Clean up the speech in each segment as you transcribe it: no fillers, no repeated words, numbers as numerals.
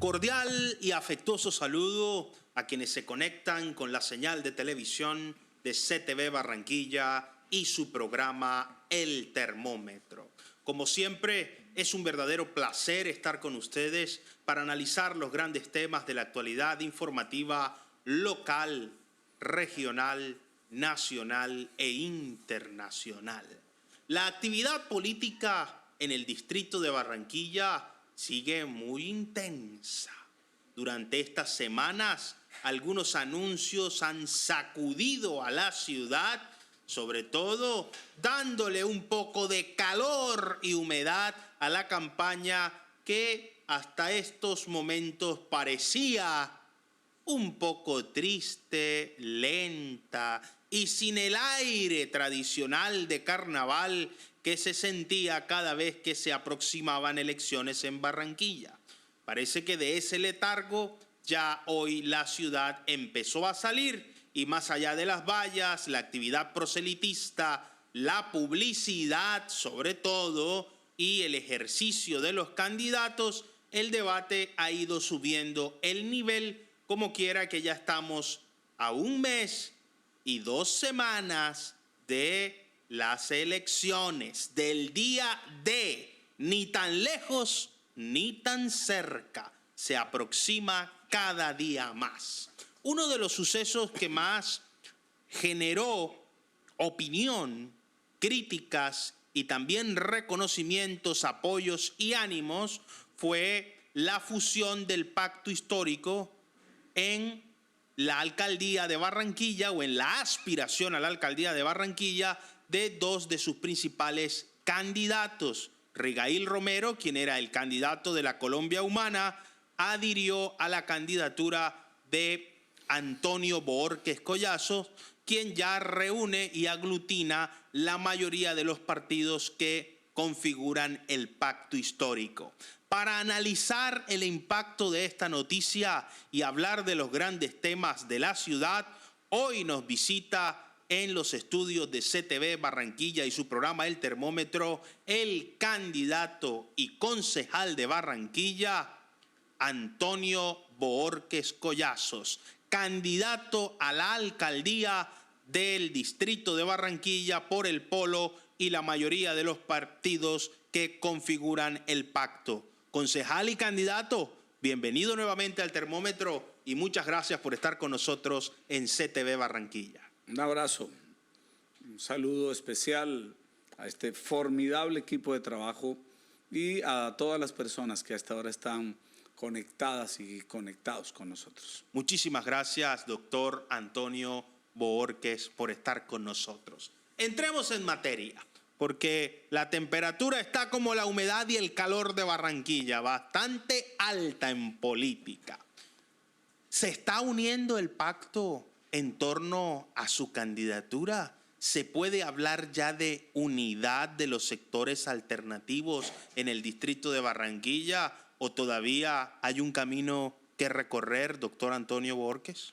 Cordial y afectuoso saludo a quienes se conectan con la señal de televisión de CTV Barranquilla y su programa El Termómetro. Como siempre, es un verdadero placer estar con ustedes para analizar los grandes temas de la actualidad informativa local, regional, nacional e internacional. La actividad política en el distrito de Barranquilla sigue muy intensa. Durante estas semanas, algunos anuncios han sacudido a la ciudad, sobre todo dándole un poco de calor y humedad a la campaña que hasta estos momentos parecía un poco triste, lenta y sin el aire tradicional de carnaval que se sentía cada vez que se aproximaban elecciones en Barranquilla. Parece que de ese letargo ya hoy la ciudad empezó a salir y más allá de las vallas, la actividad proselitista, la publicidad sobre todo y el ejercicio de los candidatos, el debate ha ido subiendo el nivel, como quiera que ya estamos a un mes y 2 semanas de las elecciones, del día D, ni tan lejos ni tan cerca, se aproxima cada día más. Uno de los sucesos que más generó opinión, críticas y también reconocimientos, apoyos y ánimos fue la fusión del pacto histórico en la alcaldía de Barranquilla o en la aspiración a la alcaldía de Barranquilla de 2 de sus principales candidatos. Rigail Romero, quien era el candidato de la Colombia Humana, adhirió a la candidatura de Antonio Bohórquez Collazo, quien ya reúne y aglutina la mayoría de los partidos que configuran el pacto histórico. Para analizar el impacto de esta noticia y hablar de los grandes temas de la ciudad, hoy nos visita en los estudios de CTV Barranquilla y su programa El Termómetro, el candidato y concejal de Barranquilla, Antonio Bohórquez Collazos, candidato a la alcaldía del distrito de Barranquilla por el Polo y la mayoría de los partidos que configuran el pacto. Concejal y candidato, bienvenido nuevamente al Termómetro y muchas gracias por estar con nosotros en CTV Barranquilla. Un abrazo, un saludo especial a este formidable equipo de trabajo y a todas las personas que hasta ahora están conectadas y conectados con nosotros. Muchísimas gracias, doctor Antonio Bohórquez, por estar con nosotros. Entremos en materia, porque la temperatura está como la humedad y el calor de Barranquilla, bastante alta en política. ¿Se está uniendo el pacto en torno a su candidatura? ¿Se puede hablar ya de unidad de los sectores alternativos en el distrito de Barranquilla o todavía hay un camino que recorrer, doctor Antonio Bohórquez?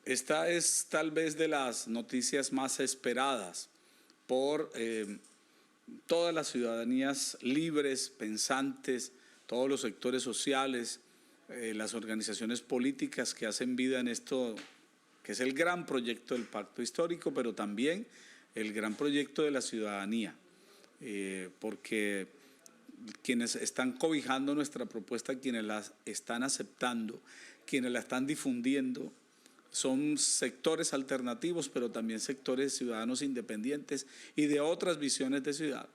Esta es tal vez de las noticias más esperadas por todas las ciudadanías libres, pensantes, todos los sectores sociales, las organizaciones políticas que hacen vida en esto, que es el gran proyecto del pacto histórico, pero también el gran proyecto de la ciudadanía, porque quienes están cobijando nuestra propuesta, quienes la están aceptando, quienes la están difundiendo, son sectores alternativos, pero también sectores ciudadanos independientes y de otras visiones de ciudad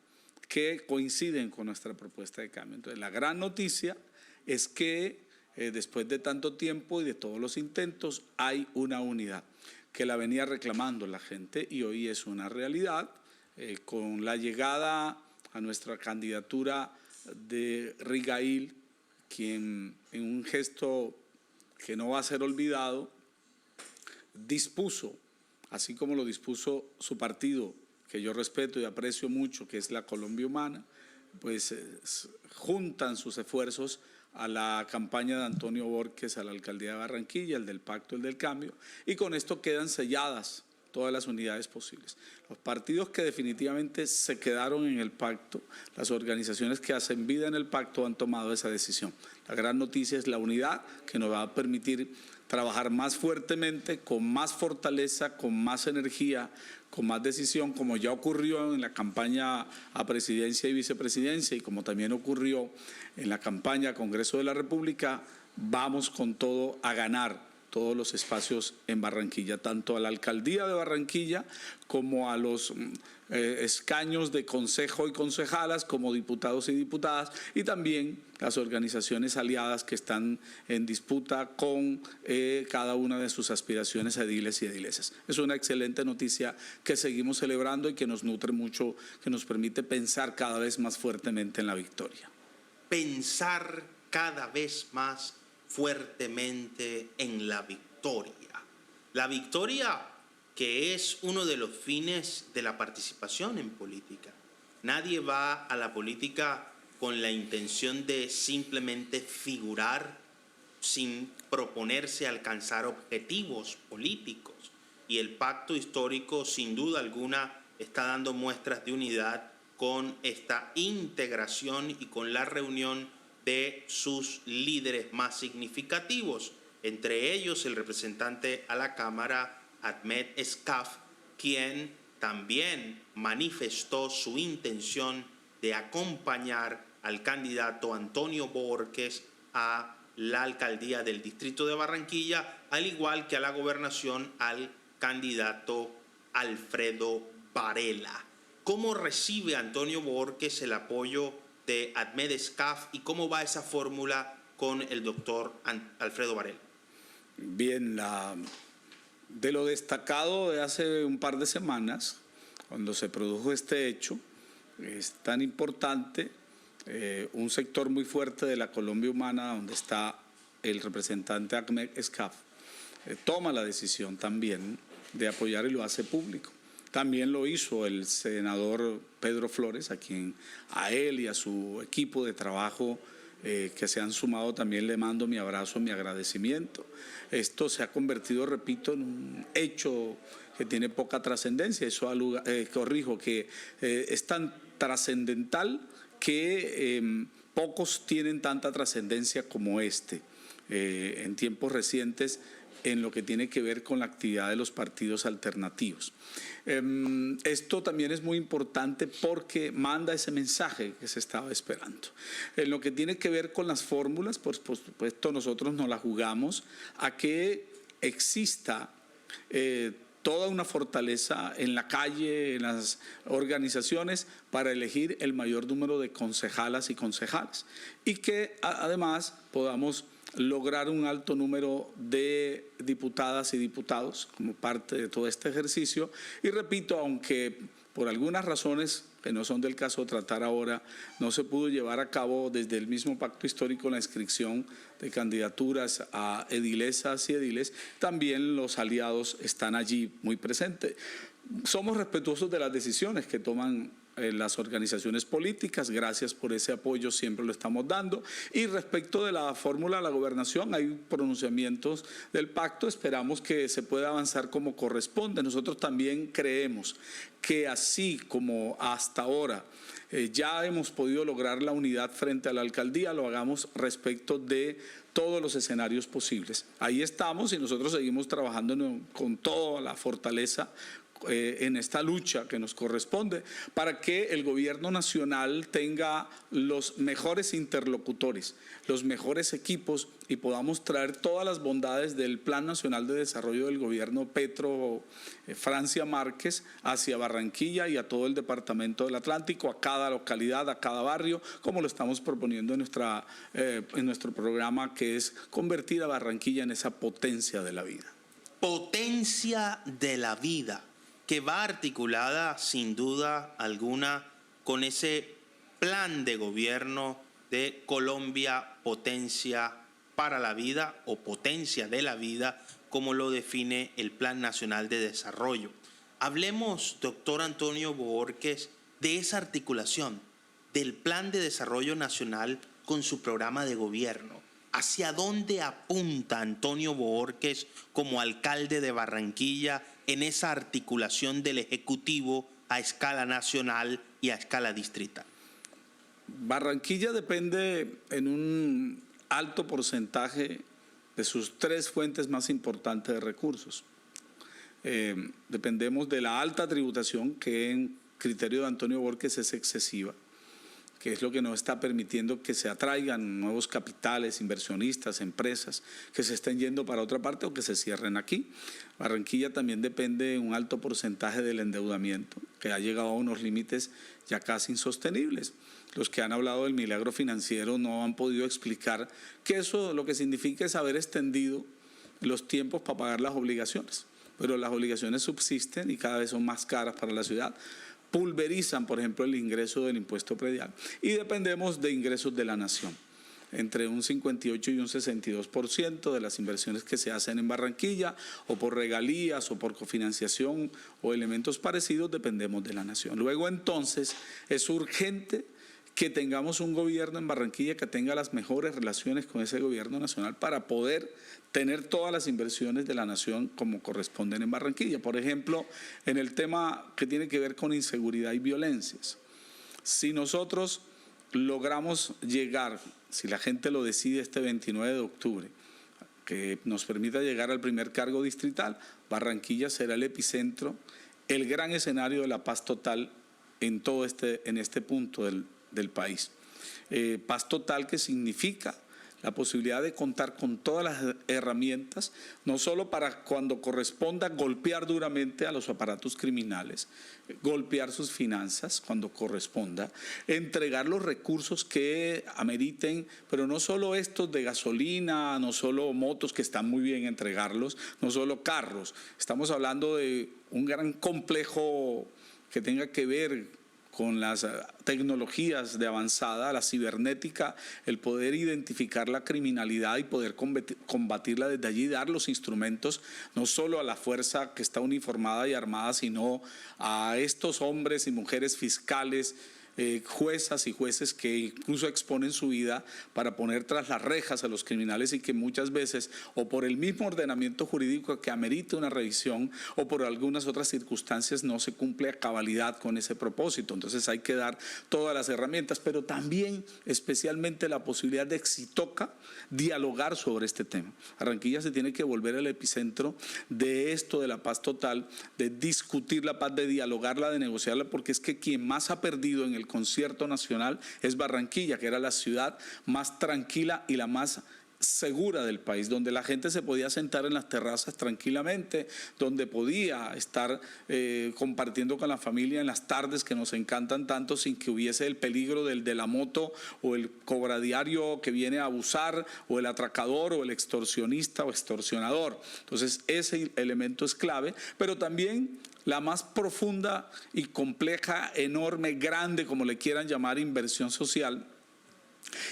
que coinciden con nuestra propuesta de cambio. Entonces, la gran noticia es que después de tanto tiempo y de todos los intentos, hay una unidad que la venía reclamando la gente y hoy es una realidad con la llegada a nuestra candidatura de Rigail, quien en un gesto que no va a ser olvidado, dispuso, así como lo dispuso su partido, que yo respeto y aprecio mucho, que es la Colombia Humana, pues juntan sus esfuerzos a la campaña de Antonio Bohórquez a la alcaldía de Barranquilla, el del pacto, el del cambio, y con esto quedan selladas todas las unidades posibles. Los partidos que definitivamente se quedaron en el pacto, las organizaciones que hacen vida en el pacto han tomado esa decisión. La gran noticia es la unidad, que nos va a permitir trabajar más fuertemente, con más fortaleza, con más energía, con más decisión, como ya ocurrió en la campaña a presidencia y vicepresidencia y como también ocurrió en la campaña a Congreso de la República. Vamos con todo a ganar todos los espacios en Barranquilla, tanto a la alcaldía de Barranquilla como a los escaños de consejo y concejalas, como diputados y diputadas, y también las organizaciones aliadas que están en disputa con cada una de sus aspiraciones a ediles y edilesas. Es una excelente noticia que seguimos celebrando y que nos nutre mucho, que nos permite pensar cada vez más fuertemente en la victoria. Pensar cada vez más fuertemente en la victoria. La victoria que es uno de los fines de la participación en política. Nadie va a la política con la intención de simplemente figurar sin proponerse alcanzar objetivos políticos. Y el pacto histórico, sin duda alguna, está dando muestras de unidad con esta integración y con la reunión de sus líderes más significativos, entre ellos el representante a la Cámara, Ahmed Escaf, quien también manifestó su intención de acompañar al candidato Antonio Bojorquez a la alcaldía del distrito de Barranquilla, al igual que a la gobernación al candidato Alfredo Varela. ¿Cómo recibe Antonio Bojorquez el apoyo de Ahmed Escaf y cómo va esa fórmula con el doctor Alfredo Varela? Bien, de lo destacado de hace un par de semanas, cuando se produjo este hecho, es tan importante, un sector muy fuerte de la Colombia humana, donde está el representante Ahmed Escaf, toma la decisión también de apoyar y lo hace público. También lo hizo el senador Pedro Flores, a él y a su equipo de trabajo que se han sumado, también le mando mi abrazo, mi agradecimiento. Esto se ha convertido, repito, en un hecho que tiene poca trascendencia. Eso corrijo, que es tan trascendental que pocos tienen tanta trascendencia como este. En tiempos recientes, en lo que tiene que ver con la actividad de los partidos alternativos. Esto también es muy importante porque manda ese mensaje que se estaba esperando. En lo que tiene que ver con las fórmulas, por supuesto nosotros nos la jugamos a que exista toda una fortaleza en la calle, en las organizaciones, para elegir el mayor número de concejalas y concejales. Y que además podamos lograr un alto número de diputadas y diputados como parte de todo este ejercicio. Y repito, aunque por algunas razones que no son del caso de tratar ahora, no se pudo llevar a cabo desde el mismo pacto histórico la inscripción de candidaturas a edilesas y ediles, también los aliados están allí muy presentes. Somos respetuosos de las decisiones que toman las organizaciones políticas, gracias por ese apoyo, siempre lo estamos dando. Y respecto de la fórmula de la gobernación, hay pronunciamientos del pacto, esperamos que se pueda avanzar como corresponde. Nosotros también creemos que así como hasta ahora ya hemos podido lograr la unidad frente a la alcaldía, lo hagamos respecto de todos los escenarios posibles. Ahí estamos y nosotros seguimos trabajando con toda la fortaleza en esta lucha que nos corresponde para que el gobierno nacional tenga los mejores interlocutores, los mejores equipos y podamos traer todas las bondades del Plan Nacional de Desarrollo del gobierno Petro Francia Márquez hacia Barranquilla y a todo el departamento del Atlántico, a cada localidad, a cada barrio, como lo estamos proponiendo en nuestro programa, que es convertir a Barranquilla en esa potencia de la vida. Potencia de la vida, que va articulada sin duda alguna con ese plan de gobierno de Colombia Potencia para la Vida o Potencia de la Vida, como lo define el Plan Nacional de Desarrollo. Hablemos, doctor Antonio Bojorquez, de esa articulación del Plan de Desarrollo Nacional con su programa de gobierno. ¿Hacia dónde apunta Antonio Bojorquez como alcalde de Barranquilla en esa articulación del Ejecutivo a escala nacional y a escala distrital? Barranquilla depende en un alto porcentaje de sus 3 fuentes más importantes de recursos. Dependemos de la alta tributación, que en criterio de Antonio Borges es excesiva, que es lo que nos está permitiendo que se atraigan nuevos capitales, inversionistas, empresas que se estén yendo para otra parte o que se cierren aquí. Barranquilla también depende de un alto porcentaje del endeudamiento, que ha llegado a unos límites ya casi insostenibles. Los que han hablado del milagro financiero no han podido explicar que eso lo que significa es haber extendido los tiempos para pagar las obligaciones, pero las obligaciones subsisten y cada vez son más caras para la ciudad. Pulverizan, por ejemplo, el ingreso del impuesto predial y dependemos de ingresos de la nación. Entre un 58 y un 62% de las inversiones que se hacen en Barranquilla, o por regalías, o por cofinanciación, o elementos parecidos, dependemos de la nación. Luego, entonces, es urgente que tengamos un gobierno en Barranquilla que tenga las mejores relaciones con ese gobierno nacional para poder tener todas las inversiones de la nación como corresponden en Barranquilla. Por ejemplo, en el tema que tiene que ver con inseguridad y violencias. Si nosotros logramos llegar, si la gente lo decide este 29 de octubre, que nos permita llegar al primer cargo distrital, Barranquilla será el epicentro, el gran escenario de la paz total en este punto del país. Paz total, que significa la posibilidad de contar con todas las herramientas, no solo para cuando corresponda golpear duramente a los aparatos criminales, golpear sus finanzas cuando corresponda, entregar los recursos que ameriten, pero no solo estos de gasolina, no solo motos, que están muy bien entregarlos, no solo carros. Estamos hablando de un gran complejo que tenga que ver con las tecnologías de avanzada, la cibernética, el poder identificar la criminalidad y poder combatirla desde allí, dar los instrumentos no solo a la fuerza que está uniformada y armada, sino a estos hombres y mujeres fiscales, juezas y jueces que incluso exponen su vida para poner tras las rejas a los criminales y que muchas veces, o por el mismo ordenamiento jurídico que amerita una revisión, o por algunas otras circunstancias, no se cumple a cabalidad con ese propósito. Entonces hay que dar todas las herramientas, pero también especialmente la posibilidad de, si toca, dialogar sobre este tema. Barranquilla se tiene que volver el epicentro de esto, de la paz total, de discutir la paz, de dialogarla, de negociarla, porque es que quien más ha perdido en el concierto nacional es Barranquilla, que era la ciudad más tranquila y la más segura del país, donde la gente se podía sentar en las terrazas tranquilamente, donde podía estar compartiendo con la familia en las tardes que nos encantan tanto, sin que hubiese el peligro del de la moto o el cobradiario que viene a abusar, o el atracador o el extorsionista o extorsionador. Entonces ese elemento es clave, pero también la más profunda y compleja, enorme, grande, como le quieran llamar, inversión social,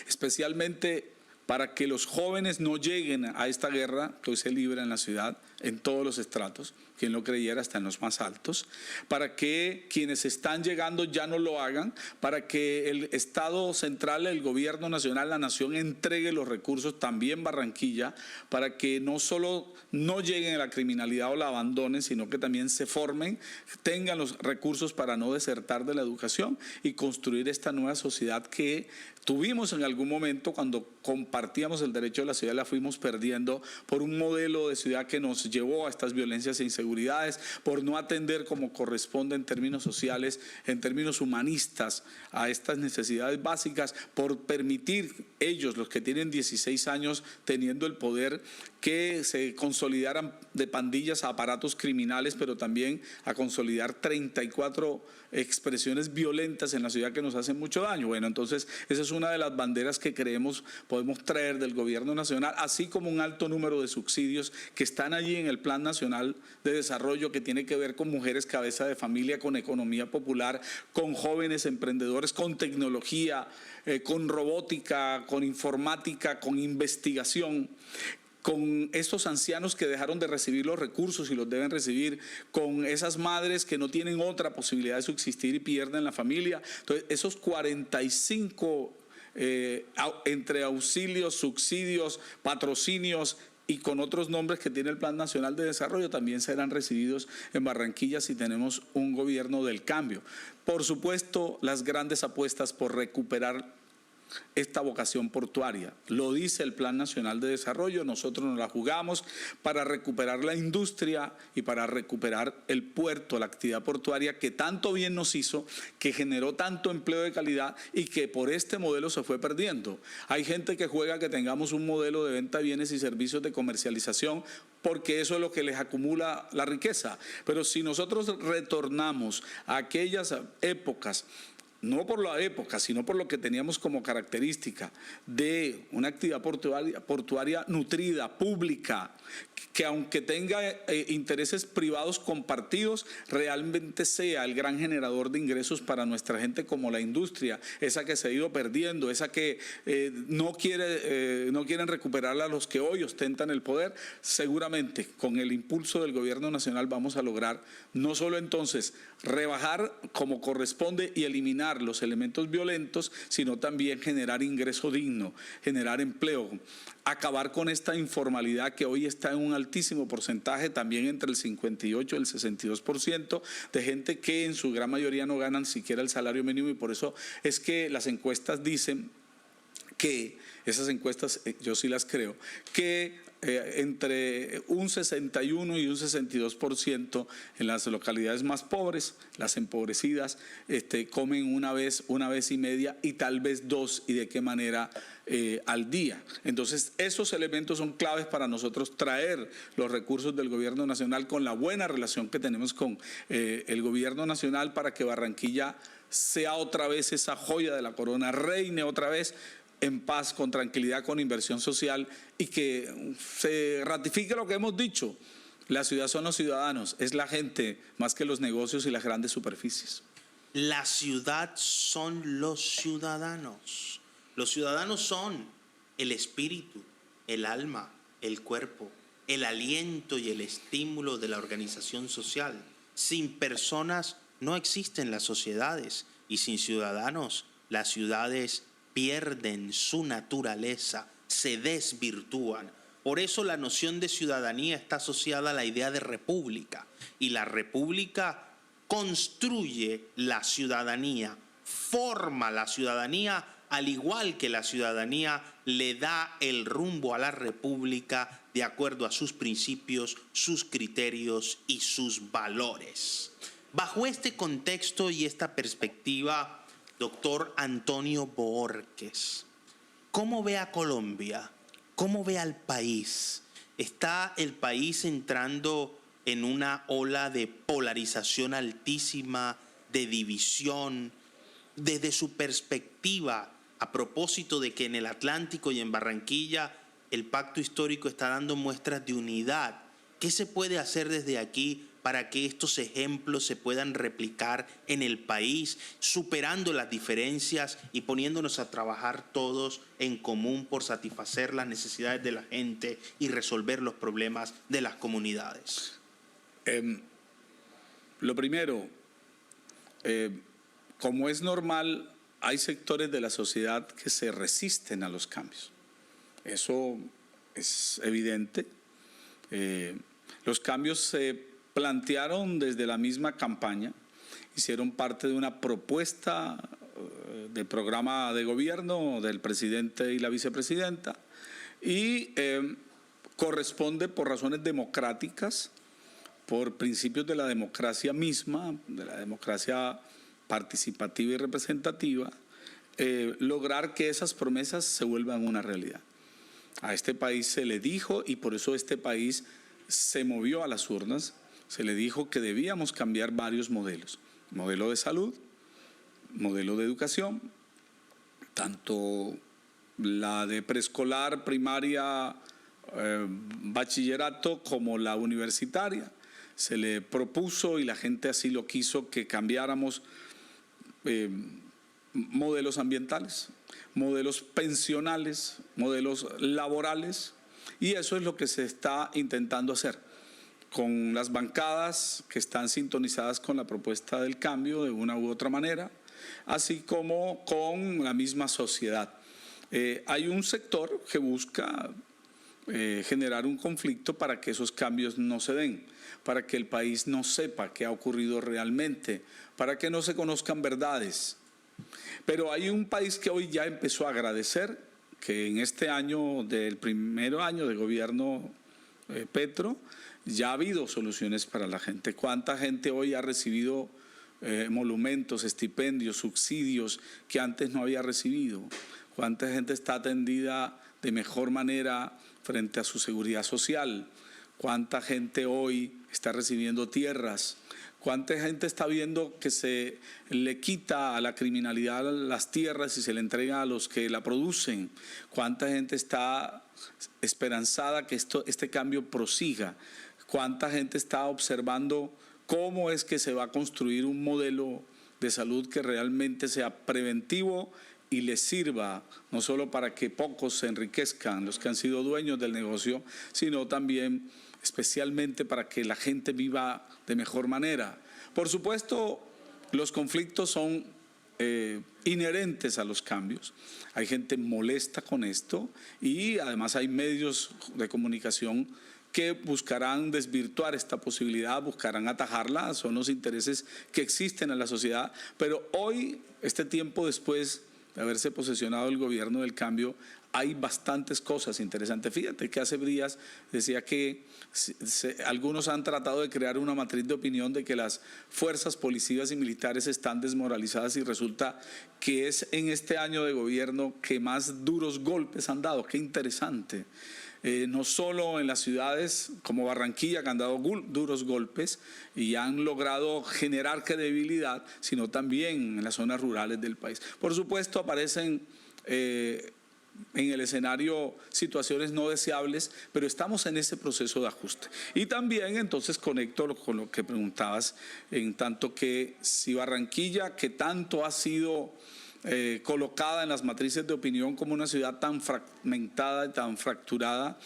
especialmente para que los jóvenes no lleguen a esta guerra que hoy se libra en la ciudad, en todos los estratos, quien lo creyera, hasta en los más altos, para que quienes están llegando ya no lo hagan, para que el Estado central, el gobierno nacional, la nación entregue los recursos, también Barranquilla, para que no solo no lleguen a la criminalidad o la abandonen, sino que también se formen, tengan los recursos para no desertar de la educación y construir esta nueva sociedad que tuvimos en algún momento cuando compartíamos el derecho de la ciudad, la fuimos perdiendo por un modelo de ciudad que nos llevó a estas violencias e inseguridades, por no atender como corresponde en términos sociales, en términos humanistas, a estas necesidades básicas, por permitir ellos, los que tienen 16 años, teniendo el poder, que se consolidaran de pandillas a aparatos criminales, pero también a consolidar 34 expresiones violentas en la ciudad que nos hacen mucho daño. Bueno, entonces esa es una de las banderas que creemos podemos traer del gobierno nacional, así como un alto número de subsidios que están allí en el Plan Nacional de Desarrollo, que tiene que ver con mujeres cabeza de familia, con economía popular, con jóvenes emprendedores, con tecnología, con robótica, con informática, con investigación, con estos ancianos que dejaron de recibir los recursos y los deben recibir, con esas madres que no tienen otra posibilidad de subsistir y pierden la familia. Entonces, esos 45 entre auxilios, subsidios, patrocinios y con otros nombres que tiene el Plan Nacional de Desarrollo, también serán recibidos en Barranquilla si tenemos un gobierno del cambio. Por supuesto, las grandes apuestas por recuperar esta vocación portuaria. Lo dice el Plan Nacional de Desarrollo, nosotros nos la jugamos para recuperar la industria y para recuperar el puerto, la actividad portuaria que tanto bien nos hizo, que generó tanto empleo de calidad y que por este modelo se fue perdiendo. Hay gente que juega que tengamos un modelo de venta de bienes y servicios de comercialización porque eso es lo que les acumula la riqueza. Pero si nosotros retornamos a aquellas épocas, no por la época, sino por lo que teníamos como característica de una actividad portuaria nutrida, pública, que aunque tenga intereses privados compartidos, realmente sea el gran generador de ingresos para nuestra gente como la industria, esa que se ha ido perdiendo, esa que no quieren recuperarla los que hoy ostentan el poder. Seguramente con el impulso del gobierno nacional vamos a lograr no solo entonces rebajar como corresponde y eliminar los elementos violentos, sino también generar ingreso digno, generar empleo, acabar con esta informalidad que hoy está en un altísimo porcentaje, también entre el 58 y el 62% de gente que en su gran mayoría no ganan siquiera el salario mínimo, y por eso es que las encuestas dicen que, esas encuestas yo sí las creo, que entre un 61 y un 62% en las localidades más pobres, las empobrecidas, comen una vez y media y tal vez dos, y de qué manera al día. Entonces esos elementos son claves para nosotros traer los recursos del gobierno nacional con la buena relación que tenemos con el gobierno nacional, para que Barranquilla sea otra vez esa joya de la corona, reine otra vez en paz, con tranquilidad, con inversión social, y que se ratifique lo que hemos dicho: la ciudad son los ciudadanos, es la gente más que los negocios y las grandes superficies. La ciudad son los ciudadanos. Los ciudadanos son el espíritu, el alma, el cuerpo, el aliento y el estímulo de la organización social. Sin personas no existen las sociedades, y sin ciudadanos las ciudades pierden su naturaleza, se desvirtúan. Por eso la noción de ciudadanía está asociada a la idea de república, y la república construye la ciudadanía, forma la ciudadanía, al igual que la ciudadanía le da el rumbo a la república de acuerdo a sus principios, sus criterios y sus valores. Bajo este contexto y esta perspectiva, doctor Antonio Bohórquez, ¿cómo ve a Colombia? ¿Cómo ve al país? ¿Está el país entrando en una ola de polarización altísima, de división? Desde su perspectiva, a propósito de que en el Atlántico y en Barranquilla el pacto histórico está dando muestras de unidad, ¿qué se puede hacer desde aquí para que estos ejemplos se puedan replicar en el país, superando las diferencias y poniéndonos a trabajar todos en común por satisfacer las necesidades de la gente y resolver los problemas de las comunidades? Lo primero, como es normal, hay sectores de la sociedad que se resisten a los cambios. Eso es evidente. Los cambios se plantearon desde la misma campaña, hicieron parte de una propuesta de programa de gobierno del presidente y la vicepresidenta, y corresponde por razones democráticas, por principios de la democracia misma, de la democracia participativa y representativa, lograr que esas promesas se vuelvan una realidad. A este país se le dijo, y por eso este país se movió a las urnas, se le dijo que debíamos cambiar varios modelos: modelo de salud, modelo de educación, tanto la de preescolar, primaria, bachillerato, como la universitaria. Se le propuso, y la gente así lo quiso, que cambiáramos modelos ambientales, modelos pensionales, modelos laborales, y eso es lo que se está intentando hacer con las bancadas que están sintonizadas con la propuesta del cambio de una u otra manera, así como con la misma sociedad. Hay un sector que busca generar un conflicto para que esos cambios no se den, para que el país no sepa qué ha ocurrido realmente, para que no se conozcan verdades. Pero hay un país que hoy ya empezó a agradecer que en este año, del primer año de gobierno Petro, ya ha habido soluciones para la gente. ¿Cuánta gente hoy ha recibido monumentos, estipendios, subsidios que antes no había recibido? ¿Cuánta gente está atendida de mejor manera frente a su seguridad social? ¿Cuánta gente hoy está recibiendo tierras? ¿Cuánta gente está viendo que se le quita a la criminalidad las tierras y se le entrega a los que la producen? ¿Cuánta gente está esperanzada que este cambio prosiga? ¿Cuánta gente está observando cómo es que se va a construir un modelo de salud que realmente sea preventivo y les sirva no solo para que pocos se enriquezcan, los que han sido dueños del negocio, sino también especialmente para que la gente viva de mejor manera? Por supuesto, los conflictos son inherentes a los cambios. Hay gente molesta con esto y además hay medios de comunicación que buscarán desvirtuar esta posibilidad, buscarán atajarla, son los intereses que existen en la sociedad. Pero hoy, este tiempo después de haberse posesionado el gobierno del cambio, hay bastantes cosas interesantes. Fíjate que hace días decía que algunos han tratado de crear una matriz de opinión de que las fuerzas policíacas y militares están desmoralizadas y resulta que es en este año de gobierno que más duros golpes han dado. Qué interesante. No solo en las ciudades como Barranquilla, que han dado duros golpes y han logrado generar credibilidad, sino también en las zonas rurales del país. Por supuesto, aparecen en el escenario situaciones no deseables, pero estamos en ese proceso de ajuste. Y también entonces conecto con lo que preguntabas, en tanto que si Barranquilla, que tanto ha sido colocada en las matrices de opinión como una ciudad tan fragmentada y tan fracturada,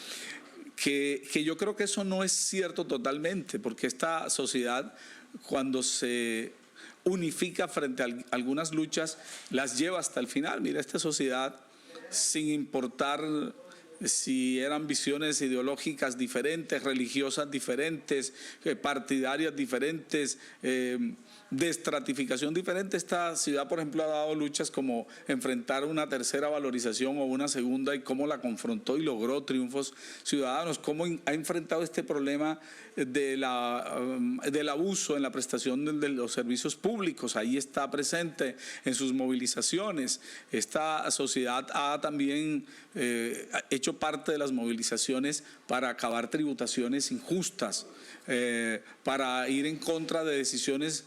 que yo creo que eso no es cierto totalmente, porque esta sociedad, cuando se unifica frente a algunas luchas, las lleva hasta el final. Mira, esta sociedad, sin importar si eran visiones ideológicas diferentes, religiosas diferentes, partidarias diferentes, de estratificación diferente, esta ciudad, por ejemplo, ha dado luchas como enfrentar una tercera valorización o una segunda y cómo la confrontó y logró triunfos ciudadanos, cómo ha enfrentado este problema del abuso en la prestación de los servicios públicos. Ahí está presente en sus movilizaciones. Esta sociedad ha también hecho parte de las movilizaciones para acabar tributaciones injustas, para ir en contra de decisiones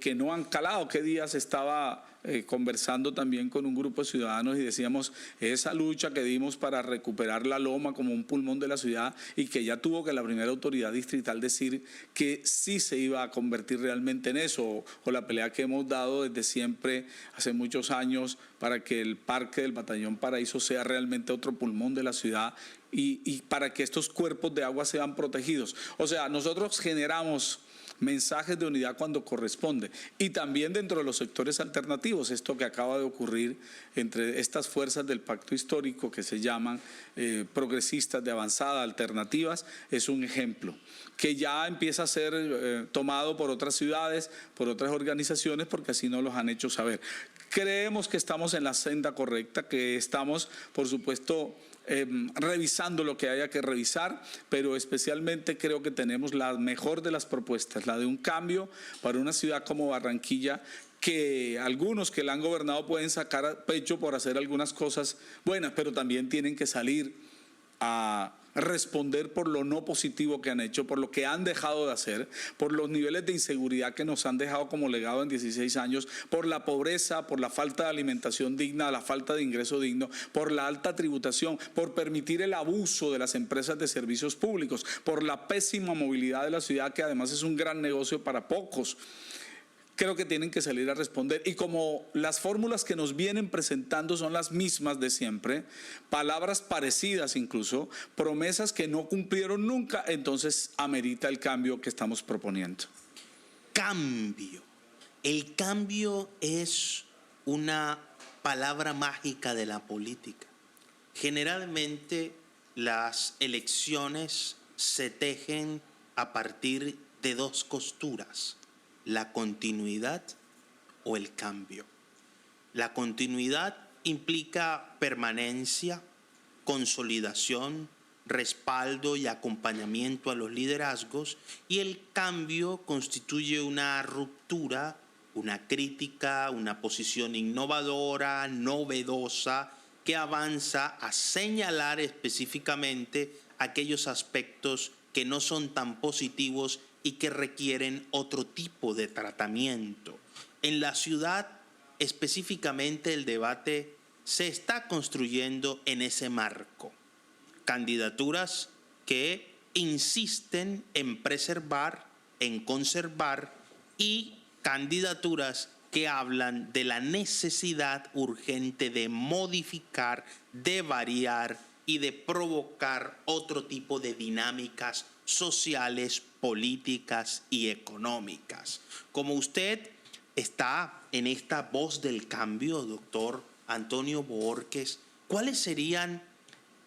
que no han calado. ¿Qué días estaba conversando también con un grupo de ciudadanos y decíamos esa lucha que dimos para recuperar la Loma como un pulmón de la ciudad y que ya tuvo que la primera autoridad distrital decir que sí se iba a convertir realmente en eso, o la pelea que hemos dado desde siempre, hace muchos años, para que el parque del Batallón Paraíso sea realmente otro pulmón de la ciudad y para que estos cuerpos de agua sean protegidos? O sea, nosotros generamos mensajes de unidad cuando corresponde, y también dentro de los sectores alternativos. Esto que acaba de ocurrir entre estas fuerzas del pacto histórico que se llaman progresistas de avanzada, alternativas, es un ejemplo que ya empieza a ser tomado por otras ciudades, por otras organizaciones, porque así nos los han hecho saber. Creemos que estamos en la senda correcta, que estamos, por supuesto, revisando lo que haya que revisar, pero especialmente creo que tenemos la mejor de las propuestas, la de un cambio para una ciudad como Barranquilla, que algunos que la han gobernado pueden sacar a pecho por hacer algunas cosas buenas, pero también tienen que salir a responder por lo no positivo que han hecho, por lo que han dejado de hacer, por los niveles de inseguridad que nos han dejado como legado en 16 años, por la pobreza, por la falta de alimentación digna, la falta de ingreso digno, por la alta tributación, por permitir el abuso de las empresas de servicios públicos, por la pésima movilidad de la ciudad, que además es un gran negocio para pocos. Creo que tienen que salir a responder, y como las fórmulas que nos vienen presentando son las mismas de siempre, palabras parecidas incluso, promesas que no cumplieron nunca, entonces amerita el cambio que estamos proponiendo. Cambio. El cambio es una palabra mágica de la política. Generalmente las elecciones se tejen a partir de dos costuras: la continuidad o el cambio. La continuidad implica permanencia, consolidación, respaldo y acompañamiento a los liderazgos, y el cambio constituye una ruptura, una crítica, una posición innovadora, novedosa, que avanza a señalar específicamente aquellos aspectos que no son tan positivos y que requieren otro tipo de tratamiento. En la ciudad, específicamente, el debate se está construyendo en ese marco. Candidaturas que insisten en preservar, en conservar, y candidaturas que hablan de la necesidad urgente de modificar, de variar y de provocar otro tipo de dinámicas sociales, políticas y económicas. Como usted está en esta voz del cambio, doctor Antonio Bohórquez, ¿cuáles serían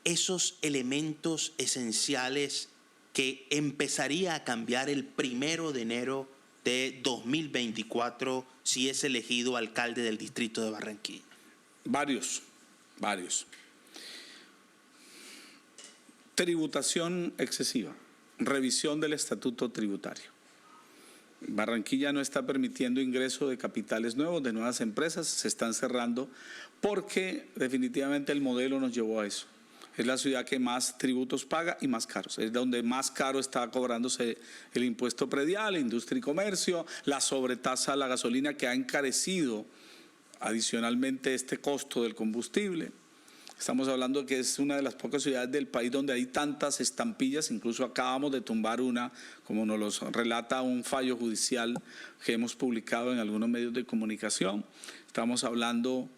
esos elementos esenciales que empezaría a cambiar el 1 de enero de 2024 si es elegido alcalde del distrito de Barranquilla? Varios. Tributación excesiva, revisión del estatuto tributario. Barranquilla no está permitiendo ingreso de capitales nuevos, de nuevas empresas, se están cerrando porque definitivamente el modelo nos llevó a eso. Es la ciudad que más tributos paga y más caros. Es donde más caro está cobrándose el impuesto predial, industria y comercio, la sobretasa a la gasolina que ha encarecido adicionalmente este costo del combustible. Estamos hablando de que es una de las pocas ciudades del país donde hay tantas estampillas, incluso acabamos de tumbar una, como nos lo relata un fallo judicial que hemos publicado en algunos medios de comunicación. Estamos hablando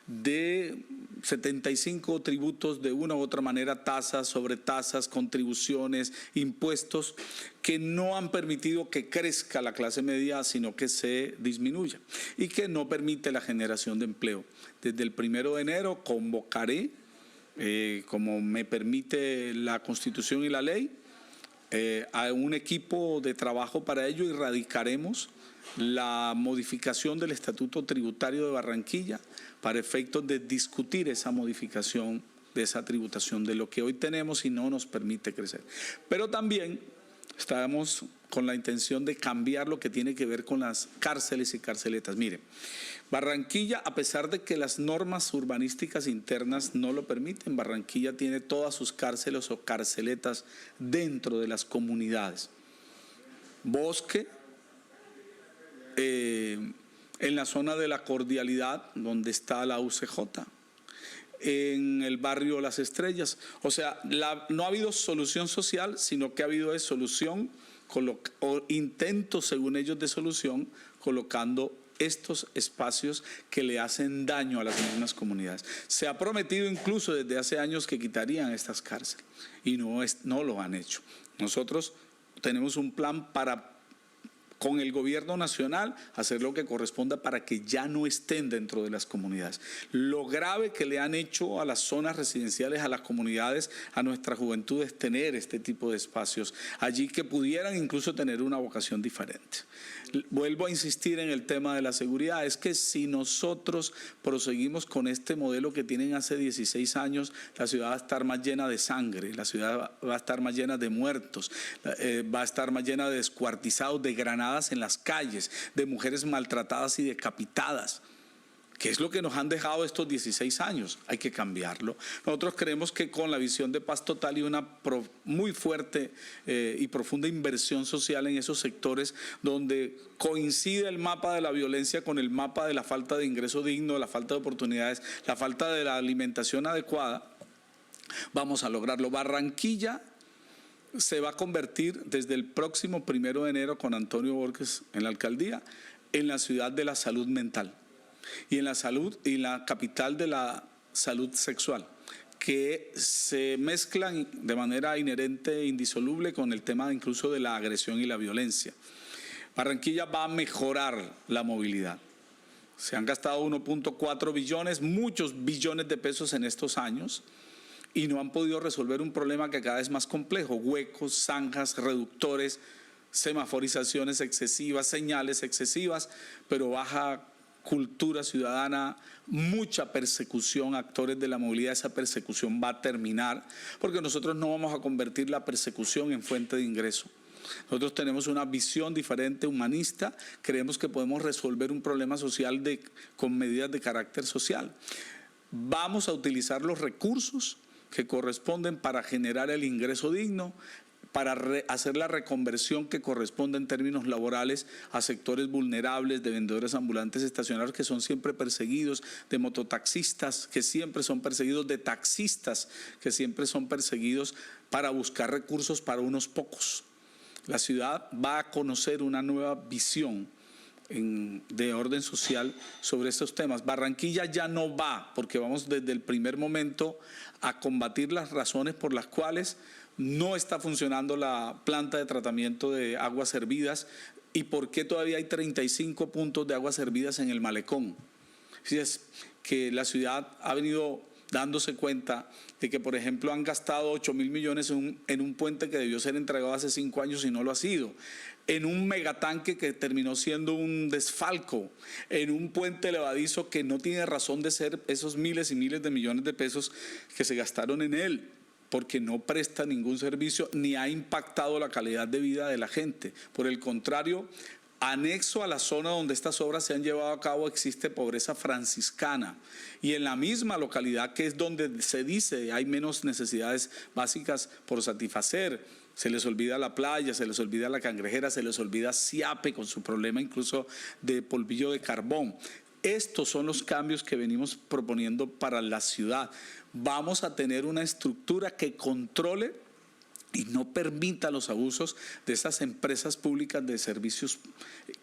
de 75 tributos de una u otra manera, tasas sobre tasas, contribuciones, impuestos, que no han permitido que crezca la clase media, sino que se disminuya, y que no permite la generación de empleo. Desde el 1 de enero convocaré, como me permite la Constitución y la ley, a un equipo de trabajo para ello, y radicaremos la modificación del Estatuto Tributario de Barranquilla para efectos de discutir esa modificación de esa tributación, de lo que hoy tenemos y no nos permite crecer. Pero también estamos con la intención de cambiar lo que tiene que ver con las cárceles y carceletas. Mire, Barranquilla, a pesar de que las normas urbanísticas internas no lo permiten, Barranquilla tiene todas sus cárceles o carceletas dentro de las comunidades. Bosque, en la zona de la Cordialidad, donde está la UCJ, en el barrio Las Estrellas. O sea, no ha habido solución social, sino que ha habido solución o intentos, según ellos, de solución, colocando estos espacios que le hacen daño a las mismas comunidades. Se ha prometido incluso desde hace años que quitarían estas cárceles y no lo han hecho. Nosotros tenemos un plan para, con el gobierno nacional, hacer lo que corresponda para que ya no estén dentro de las comunidades. Lo grave que le han hecho a las zonas residenciales, a las comunidades, a nuestra juventud, es tener este tipo de espacios allí que pudieran incluso tener una vocación diferente. Vuelvo a insistir en el tema de la seguridad. Es que si nosotros proseguimos con este modelo que tienen hace 16 años, la ciudad va a estar más llena de sangre, la ciudad va a estar más llena de muertos, va a estar más llena de descuartizados, de granadas en las calles, de mujeres maltratadas y decapitadas. ¿Qué es lo que nos han dejado estos 16 años? Hay que cambiarlo. Nosotros creemos que con la visión de paz total y una muy fuerte y profunda inversión social en esos sectores donde coincide el mapa de la violencia con el mapa de la falta de ingreso digno, la falta de oportunidades, la falta de la alimentación adecuada, vamos a lograrlo. Barranquilla se va a convertir desde el próximo 1 de enero con Antonio Bohórquez en la alcaldía en la ciudad de la salud mental. Y en la salud y la capital de la salud sexual, que se mezclan de manera inherente e indisoluble con el tema incluso de la agresión y la violencia. Barranquilla va a mejorar la movilidad. Se han gastado 1.4 billones, muchos billones de pesos en estos años, y no han podido resolver un problema que cada vez es más complejo: huecos, zanjas, reductores, semaforizaciones excesivas, señales excesivas, pero baja cultura ciudadana, mucha persecución a actores de la movilidad. Esa persecución va a terminar porque nosotros no vamos a convertir la persecución en fuente de ingreso. Nosotros tenemos una visión diferente, humanista, creemos que podemos resolver un problema social con medidas de carácter social. Vamos a utilizar los recursos que corresponden para generar el ingreso digno, para hacer la reconversión que corresponde en términos laborales a sectores vulnerables, de vendedores ambulantes estacionarios que son siempre perseguidos, de mototaxistas que siempre son perseguidos, de taxistas que siempre son perseguidos, para buscar recursos para unos pocos. La ciudad va a conocer una nueva visión de orden social sobre estos temas. Barranquilla ya no va, porque vamos desde el primer momento a combatir las razones por las cuales no está funcionando la planta de tratamiento de aguas servidas y por qué todavía hay 35 puntos de aguas servidas en el malecón. Es que la ciudad ha venido dándose cuenta de que, por ejemplo, han gastado 8.000 millones en un puente que debió ser entregado hace 5 años y no lo ha sido, en un megatanque que terminó siendo un desfalco, en un puente levadizo que no tiene razón de ser esos miles y miles de millones de pesos que se gastaron en él, porque no presta ningún servicio ni ha impactado la calidad de vida de la gente. Por el contrario, anexo a la zona donde estas obras se han llevado a cabo existe pobreza franciscana, y en la misma localidad, que es donde se dice hay menos necesidades básicas por satisfacer, se les olvida la playa, se les olvida la cangrejera, se les olvida Siape con su problema incluso de polvillo de carbón. Estos son los cambios que venimos proponiendo para la ciudad. Vamos a tener una estructura que controle y no permita los abusos de esas empresas públicas de servicios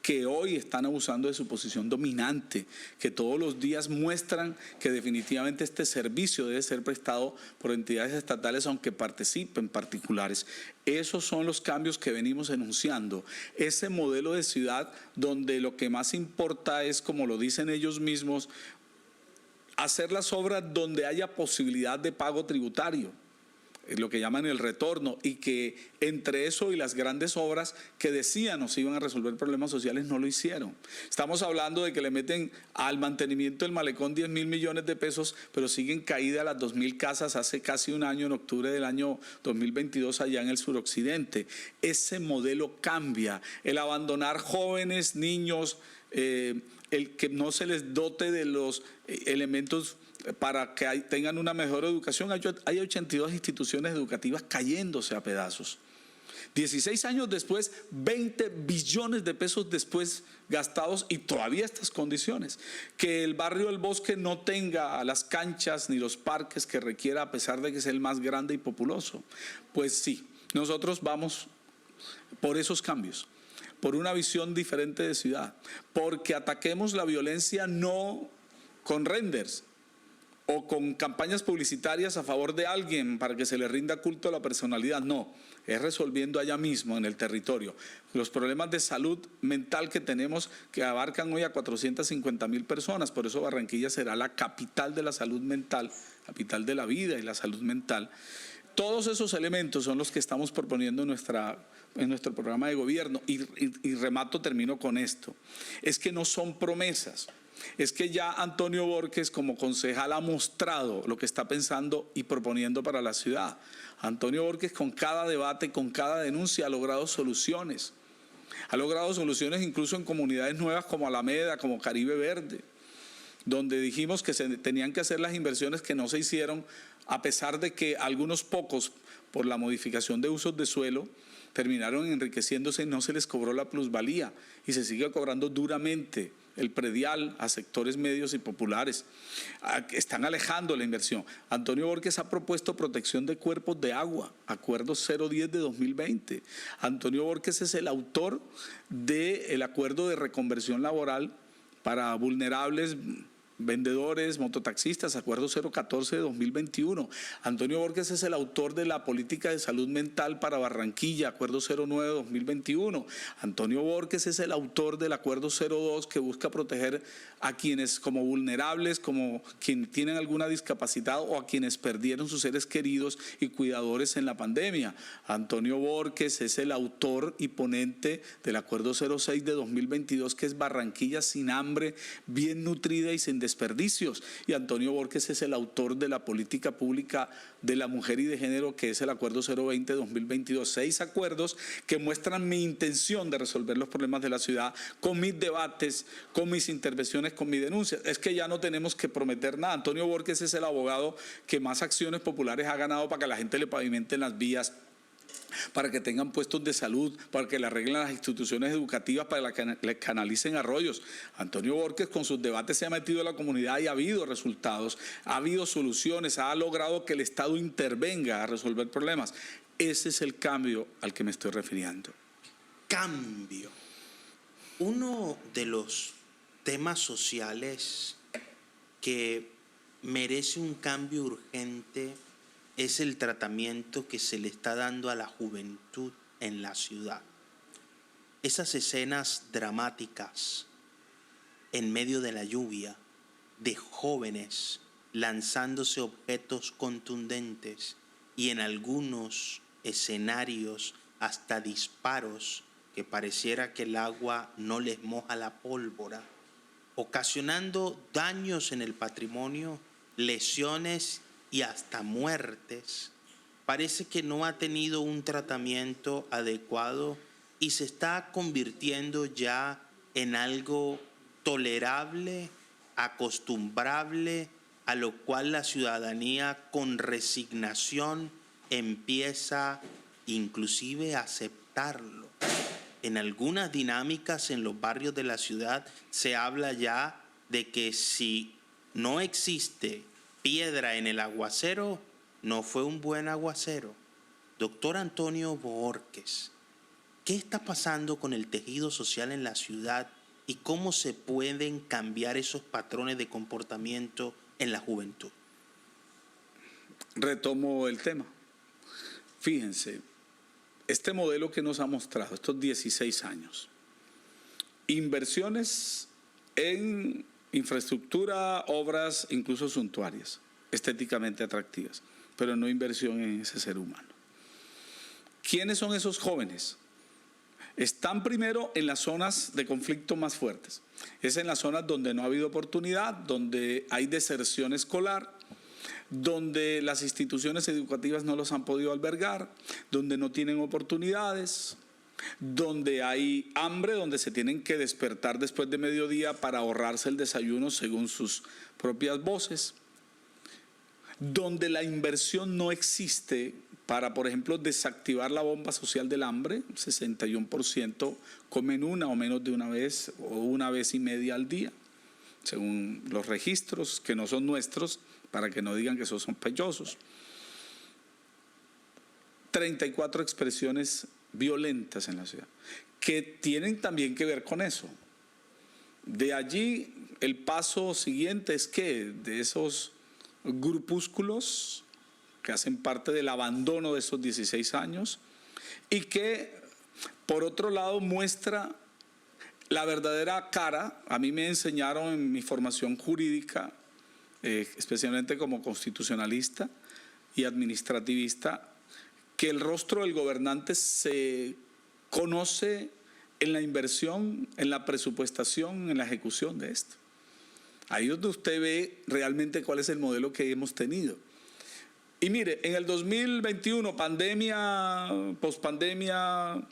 que hoy están abusando de su posición dominante, que todos los días muestran que definitivamente este servicio debe ser prestado por entidades estatales, aunque participen particulares. Esos son los cambios que venimos enunciando. Ese modelo de ciudad donde lo que más importa es, como lo dicen ellos mismos, hacer las obras donde haya posibilidad de pago tributario, lo que llaman el retorno, y que entre eso y las grandes obras que decían nos iban a resolver problemas sociales no lo hicieron. Estamos hablando de que le meten al mantenimiento del malecón 10.000 millones de pesos, pero siguen caídas las 2.000 casas hace casi un año, en octubre del año 2022, allá en el suroccidente. Ese modelo cambia. El abandonar jóvenes, niños, el que no se les dote de los elementos para que tengan una mejor educación. Hay 82 instituciones educativas cayéndose a pedazos. 16 años después, 20 billones de pesos después gastados y todavía estas condiciones. Que el barrio del Bosque no tenga las canchas ni los parques que requiera, a pesar de que es el más grande y populoso. Pues sí, nosotros vamos por esos cambios, por una visión diferente de ciudad, porque ataquemos la violencia no con renders o con campañas publicitarias a favor de alguien para que se le rinda culto a la personalidad. No, es resolviendo allá mismo en el territorio los problemas de salud mental que tenemos, que abarcan hoy a 450.000 personas. Por eso Barranquilla será la capital de la salud mental, capital de la vida y la salud mental. Todos esos elementos son los que estamos proponiendo en nuestro programa de gobierno. Y remato, termino con esto. Es que no son promesas. Es que ya Antonio Borges, como concejal, ha mostrado lo que está pensando y proponiendo para la ciudad. Antonio Borges, con cada debate, con cada denuncia, ha logrado soluciones. Ha logrado soluciones incluso en comunidades nuevas como Alameda, como Caribe Verde, donde dijimos que se tenían que hacer las inversiones que no se hicieron, a pesar de que algunos pocos, por la modificación de usos de suelo, terminaron enriqueciéndose y no se les cobró la plusvalía, y se sigue cobrando duramente el predial a sectores medios y populares. Están alejando la inversión. Antonio Borges ha propuesto protección de cuerpos de agua, acuerdo 010 de 2020. Antonio Borges es el autor del acuerdo de reconversión laboral para vulnerables vendedores, mototaxistas, Acuerdo 014 de 2021. Antonio Borges es el autor de la política de salud mental para Barranquilla, Acuerdo 09 de 2021. Antonio Borges es el autor del Acuerdo 02 que busca proteger a quienes como vulnerables, como quienes tienen alguna discapacidad o a quienes perdieron sus seres queridos y cuidadores en la pandemia. Antonio Borges es el autor y ponente del Acuerdo 06 de 2022 que es Barranquilla sin hambre, bien nutrida y sin desperdicios. Y Antonio Borges es el autor de la política pública de la mujer y de género, que es el Acuerdo 020 de 2022. 6 acuerdos que muestran mi intención de resolver los problemas de la ciudad con mis debates, con mis intervenciones, con mi denuncia. Es que ya no tenemos que prometer nada. Antonio Borges es el abogado que más acciones populares ha ganado para que la gente le pavimente las vías, para que tengan puestos de salud, para que le arreglen las instituciones educativas, para que le canalicen arroyos. Antonio Borges con sus debates se ha metido en la comunidad y ha habido resultados, ha habido soluciones, ha logrado que el Estado intervenga a resolver problemas. Ese es el cambio al que me estoy refiriendo. Cambio. Uno de los temas sociales que merece un cambio urgente es el tratamiento que se le está dando a la juventud en la ciudad. Esas escenas dramáticas en medio de la lluvia de jóvenes lanzándose objetos contundentes y en algunos escenarios hasta disparos que pareciera que el agua no les moja la pólvora, ocasionando daños en el patrimonio, lesiones y hasta muertes, parece que no ha tenido un tratamiento adecuado y se está convirtiendo ya en algo tolerable, acostumbrable, a lo cual la ciudadanía con resignación empieza inclusive a aceptarlo. En algunas dinámicas en los barrios de la ciudad se habla ya de que si no existe piedra en el aguacero, no fue un buen aguacero. Doctor Antonio Borges, ¿qué está pasando con el tejido social en la ciudad y cómo se pueden cambiar esos patrones de comportamiento en la juventud? Retomo el tema. Fíjense, este modelo que nos ha mostrado estos 16 años, inversiones en infraestructura, obras incluso suntuarias, estéticamente atractivas, pero no inversión en ese ser humano. ¿Quiénes son esos jóvenes? Están primero en las zonas de conflicto más fuertes. Es en las zonas donde no ha habido oportunidad, donde hay deserción escolar, donde las instituciones educativas no los han podido albergar, donde no tienen oportunidades, donde hay hambre, donde se tienen que despertar después de mediodía para ahorrarse el desayuno según sus propias voces, donde la inversión no existe para, por ejemplo, desactivar la bomba social del hambre. 61% comen una o menos de una vez o una vez y media al día, según los registros que no son nuestros, para que no digan que son sospechosos. 34 expresiones violentas en la ciudad, que tienen también que ver con eso. De allí el paso siguiente es que de esos grupúsculos que hacen parte del abandono de esos 16 años y que por otro lado muestra la verdadera cara. A mí me enseñaron en mi formación jurídica, especialmente como constitucionalista y administrativista, que el rostro del gobernante se conoce en la inversión, en la presupuestación, en la ejecución de esto. Ahí es donde usted ve realmente cuál es el modelo que hemos tenido. Y mire, en el 2021, pandemia, pospandemia,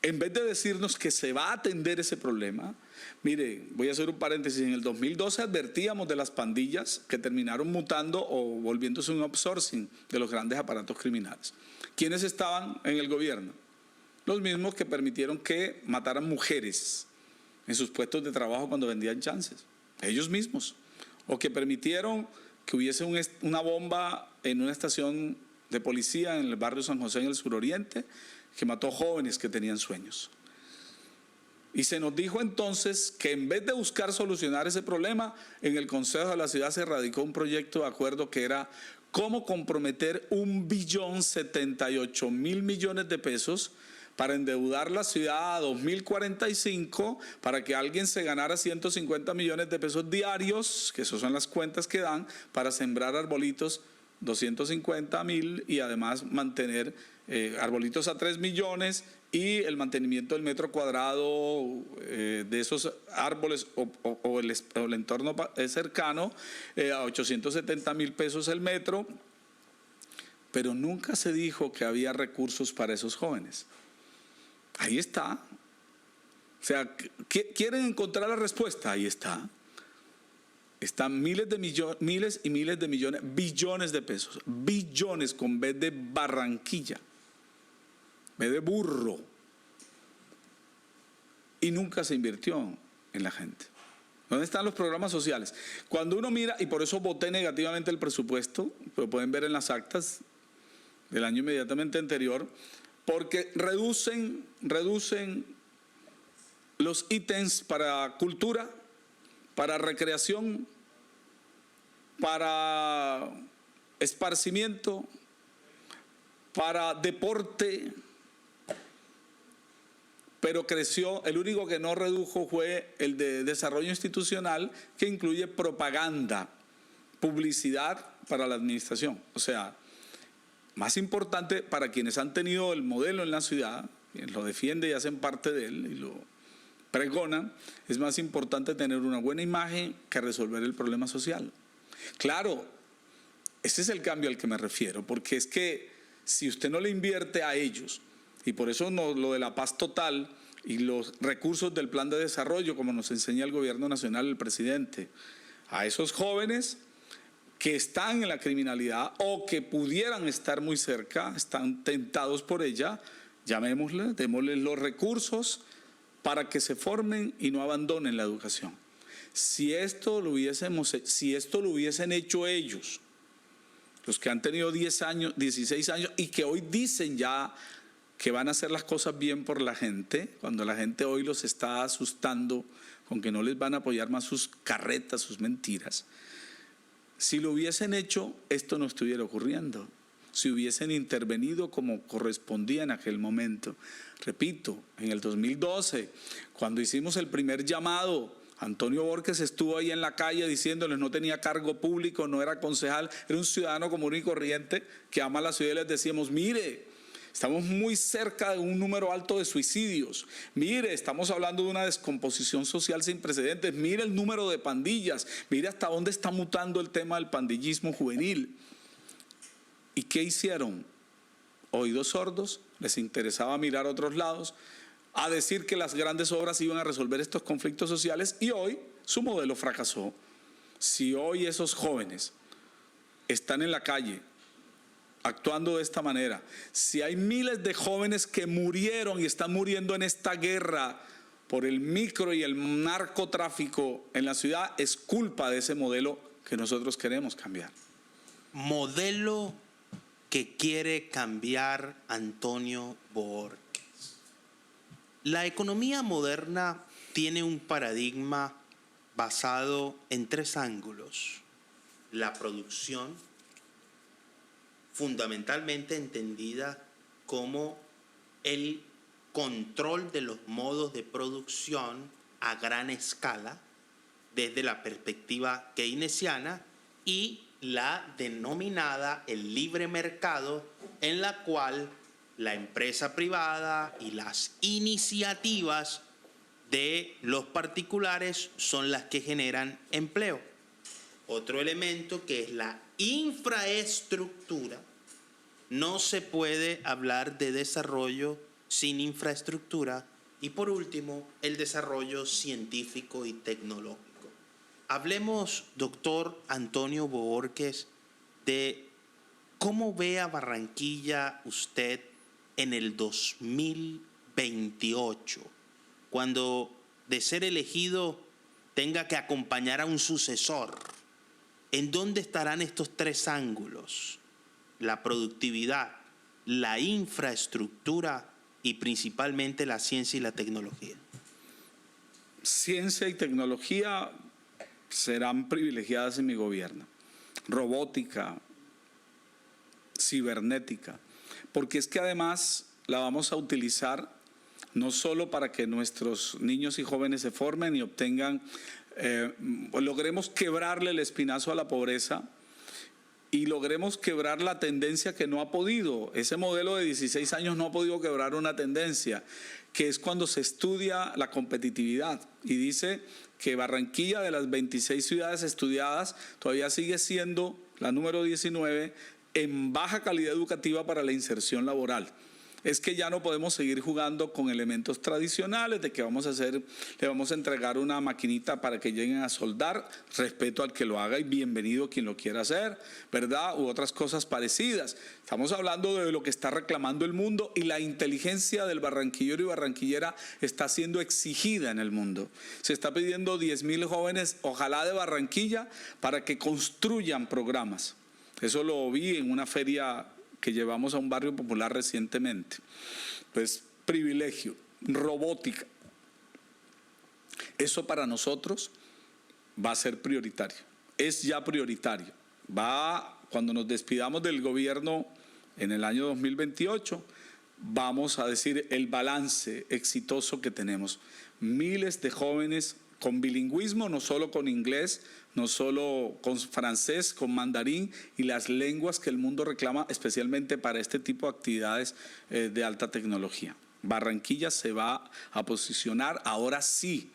en vez de decirnos que se va a atender ese problema, mire, voy a hacer un paréntesis, en el 2012 advertíamos de las pandillas que terminaron mutando o volviéndose un outsourcing de los grandes aparatos criminales. ¿Quiénes estaban en el gobierno? Los mismos que permitieron que mataran mujeres en sus puestos de trabajo cuando vendían chances, ellos mismos, o que permitieron que hubiese una bomba en una estación de policía en el barrio San José, en el suroriente, que mató jóvenes que tenían sueños. Y se nos dijo entonces que en vez de buscar solucionar ese problema, en el Consejo de la Ciudad se radicó un proyecto de acuerdo que era cómo comprometer 1.078.000.000.000 de pesos para endeudar la ciudad a 2045, para que alguien se ganara 150 millones de pesos diarios, que esas son las cuentas que dan, para sembrar arbolitos 250.000 y además mantener arbolitos a 3 millones y el mantenimiento del metro cuadrado de esos árboles o el entorno cercano a 870.000 pesos el metro, pero nunca se dijo que había recursos para esos jóvenes. Ahí está. O sea, ¿quieren encontrar la respuesta? Ahí está. Están miles y miles de millones, billones de pesos, billones con B de Barranquilla, B de burro. Y nunca se invirtió en la gente. ¿Dónde están los programas sociales? Cuando uno mira, y por eso voté negativamente el presupuesto, lo pueden ver en las actas del año inmediatamente anterior, porque reducen los ítems para cultura, para recreación, para esparcimiento, para deporte, pero creció, el único que no redujo fue el de desarrollo institucional, que incluye propaganda, publicidad para la administración. O sea, más importante para quienes han tenido el modelo en la ciudad, lo defienden y hacen parte de él y lo pregonan, es más importante tener una buena imagen que resolver el problema social. Claro, ese es el cambio al que me refiero, porque es que si usted no le invierte a ellos, y por eso lo de la paz total y los recursos del plan de desarrollo, como nos enseña el gobierno nacional, el presidente, a esos jóvenes que están en la criminalidad o que pudieran estar muy cerca, están tentados por ella, llamémosle, démosles los recursos para que se formen y no abandonen la educación. Si esto lo hubiesen hecho ellos, los que han tenido 10 años, 16 años y que hoy dicen ya que van a hacer las cosas bien por la gente, cuando la gente hoy los está asustando con que no les van a apoyar más sus carretas, sus mentiras. Si lo hubiesen hecho, esto no estuviera ocurriendo. Si hubiesen intervenido como correspondía en aquel momento. Repito, en el 2012, cuando hicimos el primer llamado, Antonio Borges estuvo ahí en la calle diciéndoles, no tenía cargo público, no era concejal, era un ciudadano común y corriente que ama la ciudad, y les decíamos, mire, estamos muy cerca de un número alto de suicidios. Mire, estamos hablando de una descomposición social sin precedentes. Mire el número de pandillas. Mire hasta dónde está mutando el tema del pandillismo juvenil. ¿Y qué hicieron? Oídos sordos, les interesaba mirar a otros lados, a decir que las grandes obras iban a resolver estos conflictos sociales, y hoy su modelo fracasó. Si hoy esos jóvenes están en la calle actuando de esta manera, si hay miles de jóvenes que murieron y están muriendo en esta guerra por el micro y el narcotráfico en la ciudad, es culpa de ese modelo que nosotros queremos cambiar. Modelo que quiere cambiar Antonio Borges. La economía moderna tiene un paradigma basado en 3 ángulos: la producción, fundamentalmente entendida como el control de los modos de producción a gran escala desde la perspectiva keynesiana, y la denominada el libre mercado, en la cual la empresa privada y las iniciativas de los particulares son las que generan empleo. Otro elemento que es la infraestructura. No se puede hablar de desarrollo sin infraestructura. Y por último, el desarrollo científico y tecnológico. Hablemos, doctor Antonio Borges, de cómo ve a Barranquilla usted en el 2028, cuando de ser elegido tenga que acompañar a un sucesor. ¿En dónde estarán estos 3 ángulos? La productividad, la infraestructura y principalmente la ciencia y la tecnología. ciencia y tecnología serán privilegiadas en mi gobierno. Robótica, cibernética, porque es que además la vamos a utilizar no solo para que nuestros niños y jóvenes se formen y obtengan, logremos quebrarle el espinazo a la pobreza y logremos quebrar la tendencia que no ha podido. Ese modelo de 16 años no ha podido quebrar una tendencia, que es cuando se estudia la competitividad. Y dice que Barranquilla, de las 26 ciudades estudiadas, todavía sigue siendo la número 19 en baja calidad educativa para la inserción laboral. Es que ya no podemos seguir jugando con elementos tradicionales de que le vamos a entregar una maquinita para que lleguen a soldar, respeto al que lo haga y bienvenido quien lo quiera hacer, ¿verdad? U otras cosas parecidas. Estamos hablando de lo que está reclamando el mundo y la inteligencia del barranquillero y barranquillera está siendo exigida en el mundo. Se está pidiendo 10.000 jóvenes, ojalá de Barranquilla, para que construyan programas. Eso lo vi en una feria que llevamos a un barrio popular recientemente. Pues privilegio, robótica. Eso para nosotros va a ser prioritario, es ya prioritario. Cuando nos despidamos del gobierno en el año 2028, vamos a decir el balance exitoso que tenemos. Miles de jóvenes con bilingüismo, no solo con inglés, no solo con francés, con mandarín y las lenguas que el mundo reclama especialmente para este tipo de actividades de alta tecnología. Barranquilla se va a posicionar, ahora sí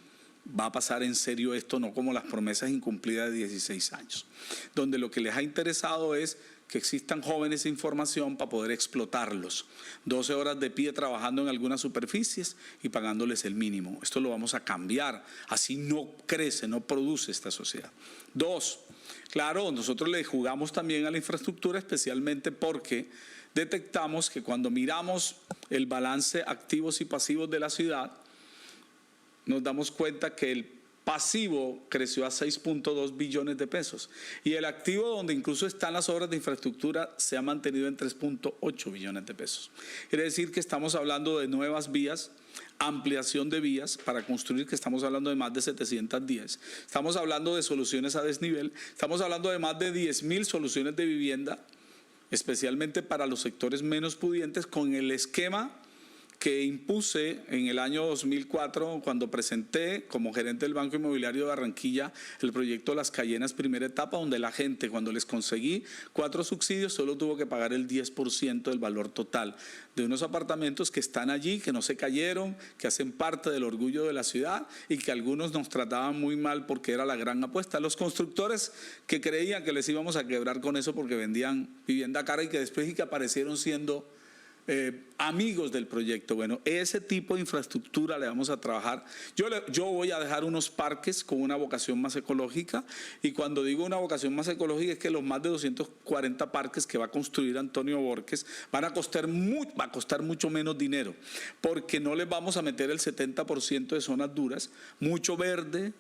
va a pasar en serio esto, no como las promesas incumplidas de 16 años, donde lo que les ha interesado es que existan jóvenes sin formación para poder explotarlos. 12 horas de pie trabajando en algunas superficies y pagándoles el mínimo. Esto lo vamos a cambiar. Así no crece, no produce esta sociedad. 2, claro, nosotros le jugamos también a la infraestructura, especialmente porque detectamos que cuando miramos el balance activos y pasivos de la ciudad, nos damos cuenta que el pasivo creció a 6.2 billones de pesos y el activo, donde incluso están las obras de infraestructura, se ha mantenido en 3.8 billones de pesos. Quiere decir que estamos hablando de nuevas vías, ampliación de vías para construir, que estamos hablando de más de 710. Estamos hablando de soluciones a desnivel, estamos hablando de más de 10.000 soluciones de vivienda, especialmente para los sectores menos pudientes, con el esquema que impuse en el año 2004 cuando presenté como gerente del Banco Inmobiliario de Barranquilla el proyecto Las Cayenas primera etapa, donde la gente, cuando les conseguí 4 subsidios, solo tuvo que pagar el 10% del valor total de unos apartamentos que están allí, que no se cayeron, que hacen parte del orgullo de la ciudad y que algunos nos trataban muy mal porque era la gran apuesta. Los constructores que creían que les íbamos a quebrar con eso porque vendían vivienda cara y que después y que aparecieron siendo amigos del proyecto. Bueno, ese tipo de infraestructura le vamos a trabajar. Yo voy a dejar unos parques con una vocación más ecológica, y cuando digo una vocación más ecológica es que los más de 240 parques que va a construir Antonio Borges va a costar mucho menos dinero, porque no les vamos a meter el 70% de zonas duras, mucho verde,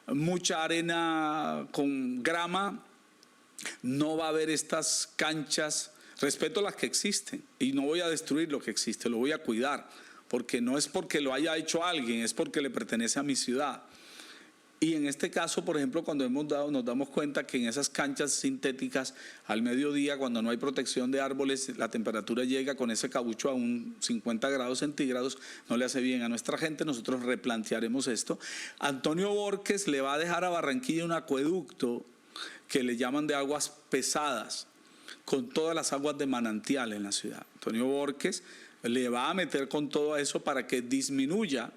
mucha arena con grama, no va a haber estas canchas. Respeto las que existen y no voy a destruir lo que existe, lo voy a cuidar, porque no es porque lo haya hecho alguien, es porque le pertenece a mi ciudad. Y en este caso, por ejemplo, cuando nos damos cuenta que en esas canchas sintéticas, al mediodía, cuando no hay protección de árboles, la temperatura llega con ese caucho a un 50 grados centígrados, no le hace bien a nuestra gente, nosotros replantearemos esto. Antonio Borges le va a dejar a Barranquilla un acueducto que le llaman de aguas pesadas, con todas las aguas de manantial en la ciudad. Antonio Borges le va a meter con todo eso para que disminuya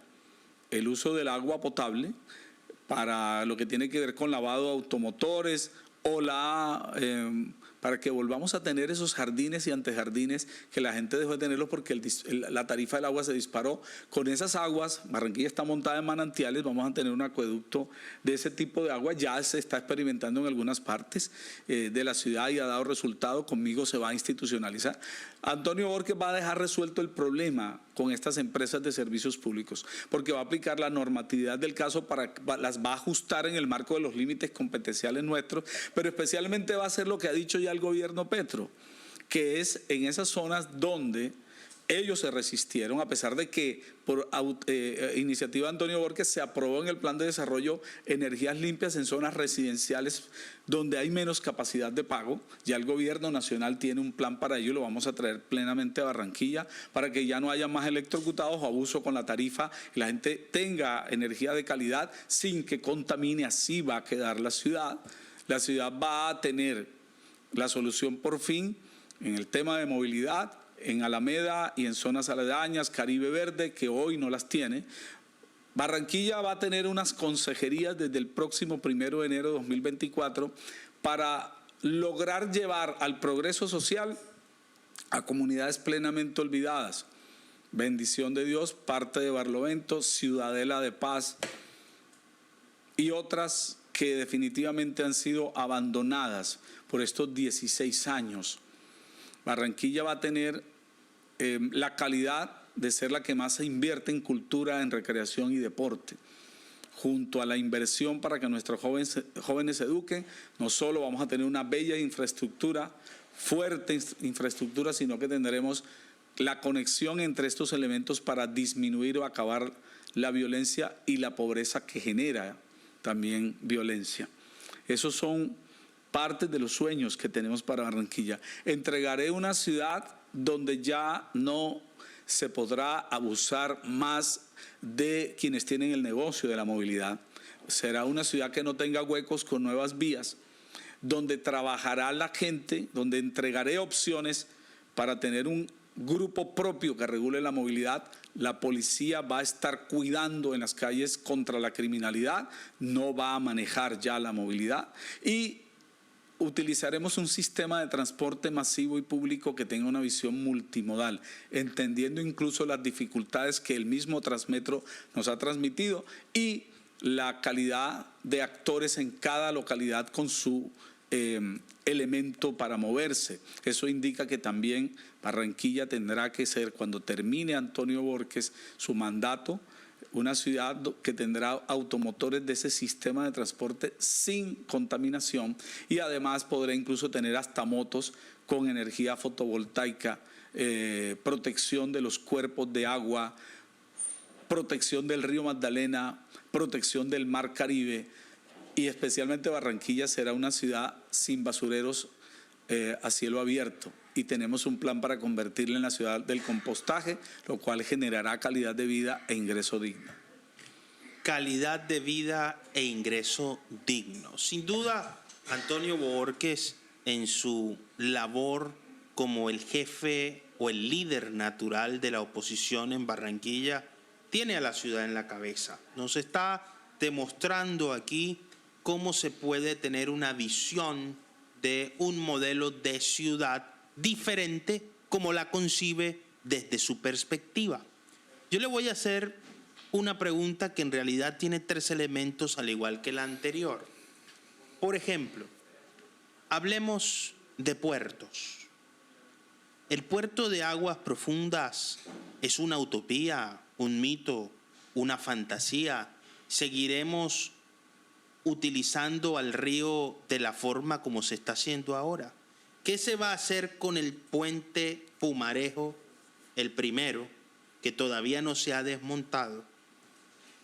el uso del agua potable para lo que tiene que ver con lavado de automotores o para que volvamos a tener esos jardines y antejardines que la gente dejó de tenerlos porque la tarifa del agua se disparó. Con esas aguas, Barranquilla está montada en manantiales, vamos a tener un acueducto de ese tipo de agua. Ya se está experimentando en algunas partes de la ciudad y ha dado resultado. Conmigo se va a institucionalizar. Antonio Borges va a dejar resuelto el problema con estas empresas de servicios públicos, porque va a aplicar la normatividad del caso, las va a ajustar en el marco de los límites competenciales nuestros, pero especialmente va a hacer lo que ha dicho ya el gobierno Petro, que es en esas zonas donde ellos se resistieron, a pesar de que por iniciativa de Antonio Borges se aprobó en el Plan de Desarrollo energías limpias en zonas residenciales donde hay menos capacidad de pago. Ya el gobierno nacional tiene un plan para ello, lo vamos a traer plenamente a Barranquilla para que ya no haya más electrocutados o abuso con la tarifa y la gente tenga energía de calidad sin que contamine. Así va a quedar la ciudad. La ciudad va a tener la solución por fin en el tema de movilidad, en Alameda y en zonas aledañas, Caribe Verde, que hoy no las tiene. Barranquilla va a tener unas consejerías desde el próximo 1 de enero de 2024 para lograr llevar al progreso social a comunidades plenamente olvidadas. Bendición de Dios, parte de Barlovento, Ciudadela de Paz y otras que definitivamente han sido abandonadas por estos 16 años. Barranquilla va a tener la calidad de ser la que más se invierte en cultura, en recreación y deporte. Junto a la inversión para que nuestros jóvenes se eduquen, no solo vamos a tener una bella infraestructura, fuerte infraestructura, sino que tendremos la conexión entre estos elementos para disminuir o acabar la violencia y la pobreza que genera también violencia. Esos son partes de los sueños que tenemos para Barranquilla. Entregaré una ciudad donde ya no se podrá abusar más de quienes tienen el negocio de la movilidad. Será una ciudad que no tenga huecos con nuevas vías, donde trabajará la gente, donde entregaré opciones para tener un grupo propio que regule la movilidad. La policía va a estar cuidando en las calles contra la criminalidad, no va a manejar ya la movilidad y utilizaremos un sistema de transporte masivo y público que tenga una visión multimodal, entendiendo incluso las dificultades que el mismo Transmetro nos ha transmitido y la calidad de actores en cada localidad con su elemento para moverse. Eso indica que también Barranquilla tendrá que ser, cuando termine Antonio Borges su mandato, una ciudad que tendrá automotores de ese sistema de transporte sin contaminación y además podrá incluso tener hasta motos con energía fotovoltaica, protección de los cuerpos de agua, protección del río Magdalena, protección del mar Caribe y especialmente Barranquilla será una ciudad sin basureros a cielo abierto. Y tenemos un plan para convertirla en la ciudad del compostaje, lo cual generará calidad de vida e ingreso digno. Calidad de vida e ingreso digno. Sin duda, Antonio Borges, en su labor como el jefe o el líder natural de la oposición en Barranquilla, tiene a la ciudad en la cabeza. Nos está demostrando aquí cómo se puede tener una visión de un modelo de ciudad diferente como la concibe desde su perspectiva. Yo le voy a hacer una pregunta que en realidad tiene 3 elementos al igual que la anterior. Por ejemplo, hablemos de puertos. ¿El puerto de aguas profundas es una utopía, un mito, una fantasía? ¿Seguiremos utilizando al río de la forma como se está haciendo ahora? ¿Qué se va a hacer con el puente Pumarejo, el primero, que todavía no se ha desmontado?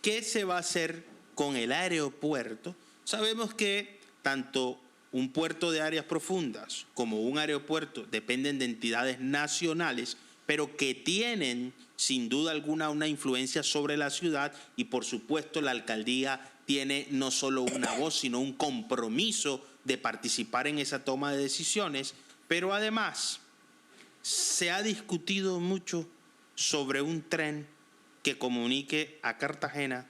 ¿Qué se va a hacer con el aeropuerto? Sabemos que tanto un puerto de áreas profundas como un aeropuerto dependen de entidades nacionales, pero que tienen sin duda alguna una influencia sobre la ciudad y por supuesto la alcaldía tiene no solo una voz, sino un compromiso de participar en esa toma de decisiones, pero además se ha discutido mucho sobre un tren que comunique a Cartagena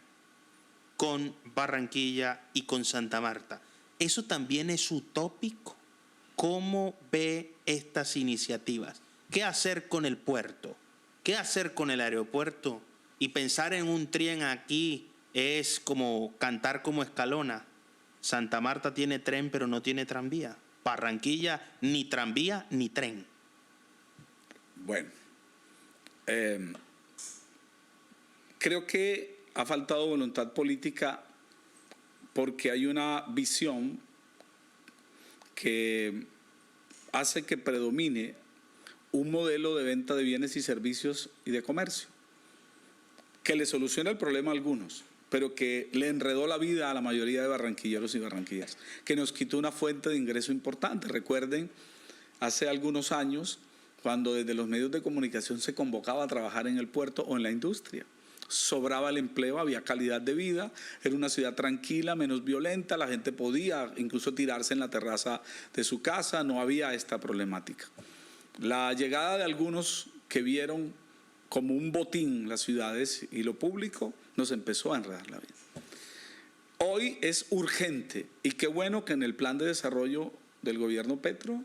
con Barranquilla y con Santa Marta. Eso también es utópico. ¿Cómo ve estas iniciativas? ¿Qué hacer con el puerto? ¿Qué hacer con el aeropuerto? Y pensar en un tren aquí es como cantar como Escalona. Santa Marta tiene tren, pero no tiene tranvía. Barranquilla, ni tranvía ni tren. Bueno, creo que ha faltado voluntad política porque hay una visión que hace que predomine un modelo de venta de bienes y servicios y de comercio, que le soluciona el problema a algunos, pero que le enredó la vida a la mayoría de barranquilleros y barranquilleras, que nos quitó una fuente de ingreso importante. Recuerden, hace algunos años, cuando desde los medios de comunicación se convocaba a trabajar en el puerto o en la industria, sobraba el empleo, había calidad de vida, era una ciudad tranquila, menos violenta, la gente podía incluso tirarse en la terraza de su casa, no había esta problemática. La llegada de algunos que vieron como un botín las ciudades y lo público nos empezó a enredar la vida. Hoy es urgente, y qué bueno que en el plan de desarrollo del gobierno Petro,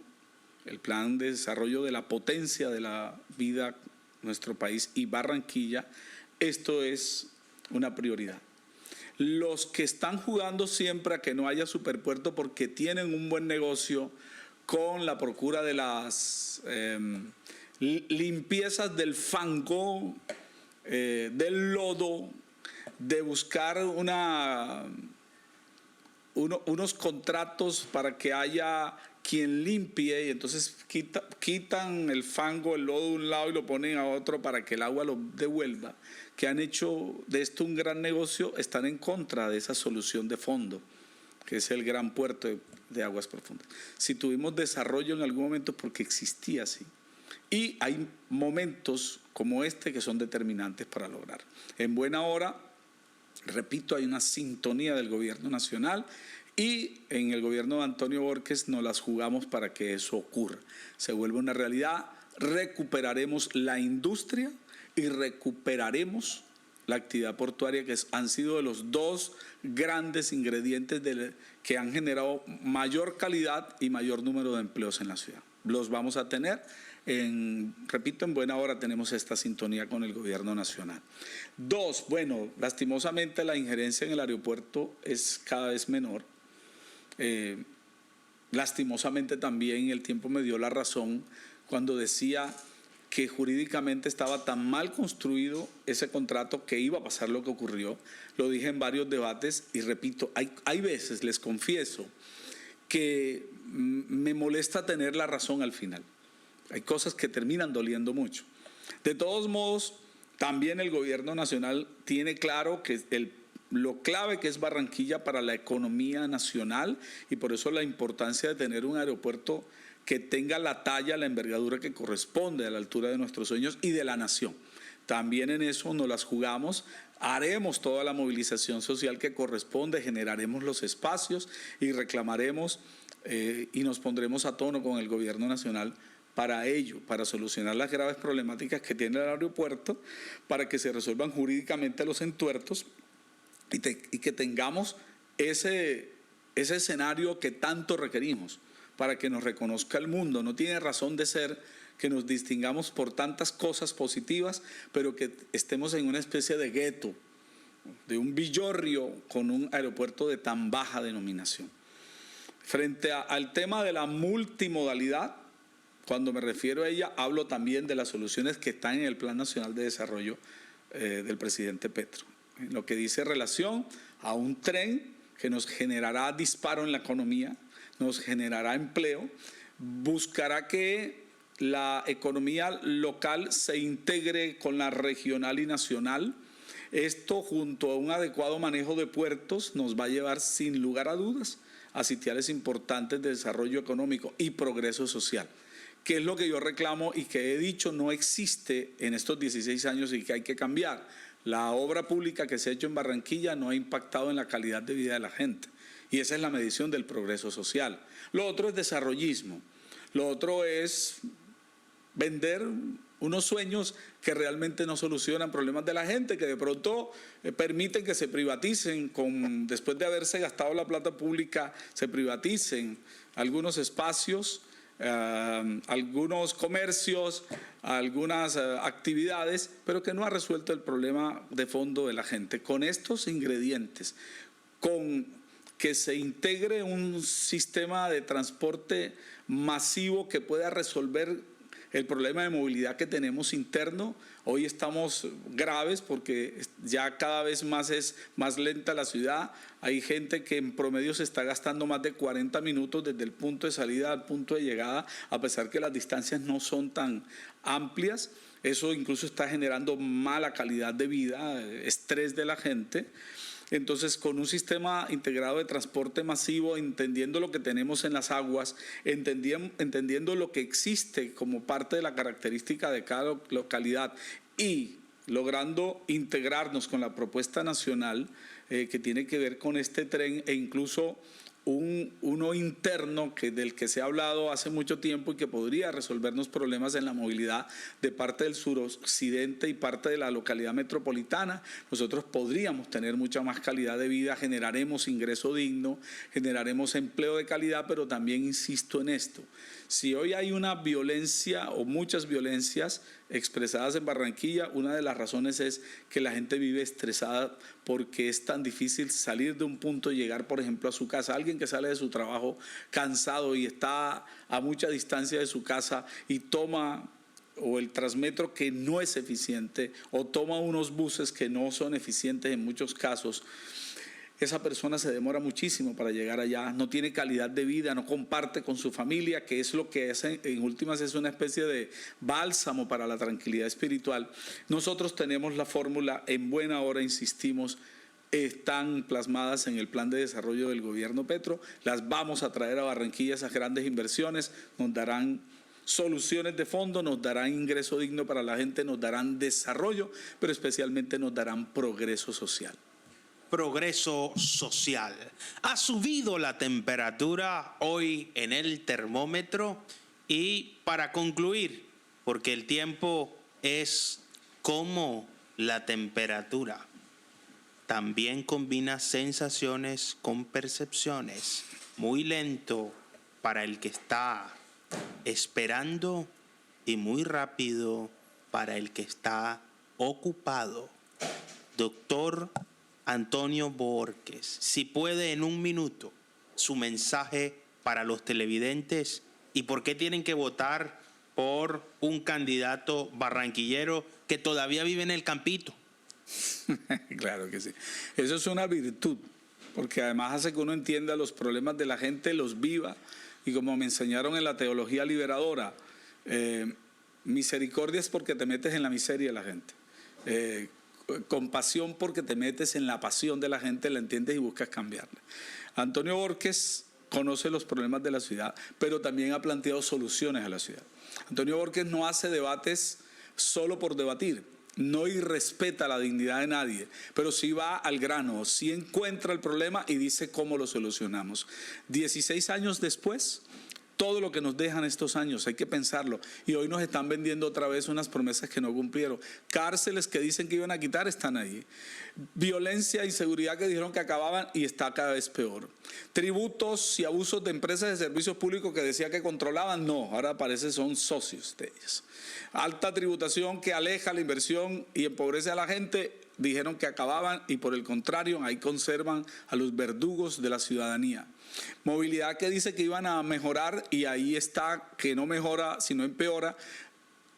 el plan de desarrollo de la potencia de la vida en nuestro país y Barranquilla, esto es una prioridad. Los que están jugando siempre a que no haya superpuerto porque tienen un buen negocio con la procura de las limpiezas del fango, del lodo, de buscar unos contratos para que haya quien limpie, y entonces quitan el fango, el lodo de un lado y lo ponen a otro para que el agua lo devuelva, que han hecho de esto un gran negocio, están en contra de esa solución de fondo, que es el gran puerto de aguas profundas. Si tuvimos desarrollo en algún momento porque existía así. Y hay momentos como este que son determinantes para lograr. En buena hora, repito, hay una sintonía del gobierno nacional y en el gobierno de Antonio Borges nos las jugamos para que eso ocurra. Se vuelva una realidad, recuperaremos la industria y recuperaremos la actividad portuaria, que han sido de los dos grandes ingredientes que han generado mayor calidad y mayor número de empleos en la ciudad. Los vamos a tener. Repito, en buena hora tenemos esta sintonía con el gobierno nacional. Dos, bueno, lastimosamente la injerencia en el aeropuerto es cada vez menor. Lastimosamente también el tiempo me dio la razón cuando decía que jurídicamente estaba tan mal construido ese contrato que iba a pasar lo que ocurrió. Lo dije en varios debates y repito, hay veces, les confieso, que me molesta tener la razón al final. Hay cosas que terminan doliendo mucho. De todos modos, también el gobierno nacional tiene claro que lo clave que es Barranquilla para la economía nacional, y por eso la importancia de tener un aeropuerto que tenga la talla, la envergadura que corresponde a la altura de nuestros sueños y de la nación. También en eso nos las jugamos, haremos toda la movilización social que corresponde, generaremos los espacios y reclamaremos y nos pondremos a tono con el gobierno nacional para ello, para solucionar las graves problemáticas que tiene el aeropuerto, para que se resuelvan jurídicamente los entuertos y que tengamos ese escenario que tanto requerimos, para que nos reconozca el mundo. No tiene razón de ser que nos distingamos por tantas cosas positivas, pero que estemos en una especie de gueto, de un villorrio con un aeropuerto de tan baja denominación. Frente al tema de la multimodalidad, cuando me refiero a ella, hablo también de las soluciones que están en el Plan Nacional de Desarrollo del presidente Petro. En lo que dice relación a un tren que nos generará disparo en la economía, nos generará empleo, buscará que la economía local se integre con la regional y nacional. Esto, junto a un adecuado manejo de puertos, nos va a llevar sin lugar a dudas a sitiales importantes de desarrollo económico y progreso social, que es lo que yo reclamo y que he dicho no existe en estos 16 años y que hay que cambiar. La obra pública que se ha hecho en Barranquilla no ha impactado en la calidad de vida de la gente, y esa es la medición del progreso social. Lo otro es desarrollismo, lo otro es vender unos sueños que realmente no solucionan problemas de la gente, que de pronto permiten que se privaticen, después de haberse gastado la plata pública, se privaticen algunos espacios, algunos comercios, algunas actividades, pero que no ha resuelto el problema de fondo de la gente. Con estos ingredientes, con que se integre un sistema de transporte masivo que pueda resolver el problema de movilidad que tenemos interno. Hoy estamos graves porque ya cada vez más es más lenta la ciudad. Hay gente que en promedio se está gastando más de 40 minutos desde el punto de salida al punto de llegada, a pesar que las distancias no son tan amplias. Eso incluso está generando mala calidad de vida, estrés de la gente. Entonces, con un sistema integrado de transporte masivo, entendiendo lo que tenemos en las aguas, entendiendo lo que existe como parte de la característica de cada localidad y logrando integrarnos con la propuesta nacional que tiene que ver con este tren e incluso uno interno del que se ha hablado hace mucho tiempo y que podría resolvernos problemas en la movilidad de parte del suroccidente y parte de la localidad metropolitana. Nosotros podríamos tener mucha más calidad de vida, generaremos ingreso digno, generaremos empleo de calidad, pero también insisto en esto. Si hoy hay una violencia o muchas violencias expresadas en Barranquilla, una de las razones es que la gente vive estresada porque es tan difícil salir de un punto y llegar, por ejemplo, a su casa. Alguien que sale de su trabajo cansado y está a mucha distancia de su casa y toma o el Transmetro que no es eficiente o toma unos buses que no son eficientes en muchos casos, esa persona se demora muchísimo para llegar allá, no tiene calidad de vida, no comparte con su familia, que es lo que es, en últimas es una especie de bálsamo para la tranquilidad espiritual. Nosotros tenemos la fórmula, en buena hora insistimos, están plasmadas en el plan de desarrollo del gobierno Petro, las vamos a traer a Barranquilla, esas grandes inversiones, nos darán soluciones de fondo, nos darán ingreso digno para la gente, nos darán desarrollo, pero especialmente nos darán progreso social. Progreso social. Ha subido la temperatura hoy en el termómetro y para concluir, porque el tiempo es como la temperatura, también combina sensaciones con percepciones, muy lento para el que está esperando y muy rápido para el que está ocupado. Doctor Antonio Bohórquez, si puede en un minuto su mensaje para los televidentes y por qué tienen que votar por un candidato barranquillero que todavía vive en el campito. Claro que sí. Eso es una virtud, porque además hace que uno entienda los problemas de la gente, los viva, y como me enseñaron en la teología liberadora, misericordia es porque te metes en la miseria de la gente. Compasión porque te metes en la pasión de la gente, la entiendes y buscas cambiarla. Antonio Bohórquez conoce los problemas de la ciudad, pero también ha planteado soluciones a la ciudad. Antonio Bohórquez no hace debates solo por debatir, no irrespeta la dignidad de nadie, pero sí va al grano, sí encuentra el problema y dice cómo lo solucionamos. 16 años después, todo lo que nos dejan estos años, hay que pensarlo. Y hoy nos están vendiendo otra vez unas promesas que no cumplieron. Cárceles que dicen que iban a quitar, están ahí. Violencia e inseguridad que dijeron que acababan y está cada vez peor. Tributos y abusos de empresas de servicios públicos que decía que controlaban, no, ahora parece son socios de ellas. Alta tributación que aleja la inversión y empobrece a la gente, dijeron que acababan y por el contrario, ahí conservan a los verdugos de la ciudadanía. Movilidad que dice que iban a mejorar y ahí está que no mejora sino empeora,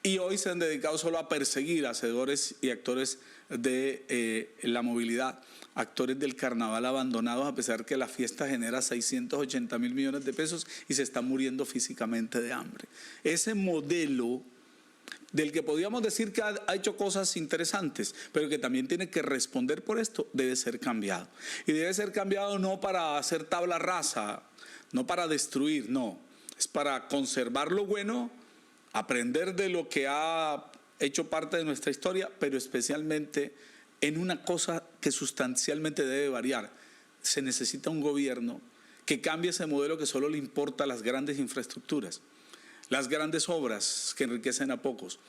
y hoy se han dedicado solo a perseguir a hacedores y actores de la movilidad, actores del carnaval abandonados, a pesar que la fiesta genera 680.000 millones de pesos y se están muriendo físicamente de hambre. Ese modelo del que podríamos decir que ha hecho cosas interesantes, pero que también tiene que responder por esto, debe ser cambiado. Y debe ser cambiado no para hacer tabla rasa, no para destruir, no. Es para conservar lo bueno, aprender de lo que ha hecho parte de nuestra historia, pero especialmente en una cosa que sustancialmente debe variar. Se necesita un gobierno que cambie ese modelo que solo le importa las grandes infraestructuras, las grandes obras que enriquecen a pocos.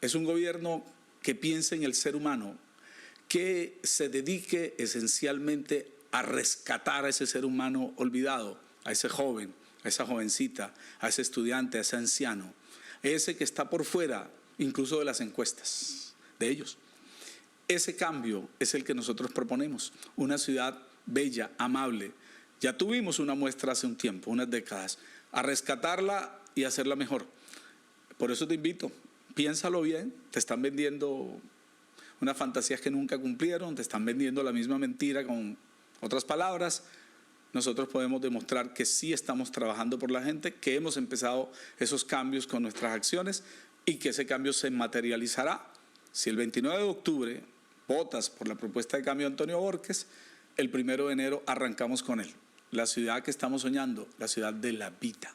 Es un gobierno que piense en el ser humano, que se dedique esencialmente a rescatar a ese ser humano olvidado, a ese joven, a esa jovencita, a ese estudiante, a ese anciano, ese que está por fuera incluso de las encuestas de ellos. Ese cambio es el que nosotros proponemos, una ciudad bella, amable. Ya tuvimos una muestra hace un tiempo, unas décadas, a rescatarla y hacerla mejor. Por eso te invito, piénsalo bien, te están vendiendo unas fantasías que nunca cumplieron, te están vendiendo la misma mentira con otras palabras. Nosotros podemos demostrar que sí estamos trabajando por la gente, que hemos empezado esos cambios con nuestras acciones y que ese cambio se materializará. Si el 29 de octubre votas por la propuesta de cambio de Antonio Borges, el 1 de enero arrancamos con él. La ciudad que estamos soñando, la ciudad de la vida.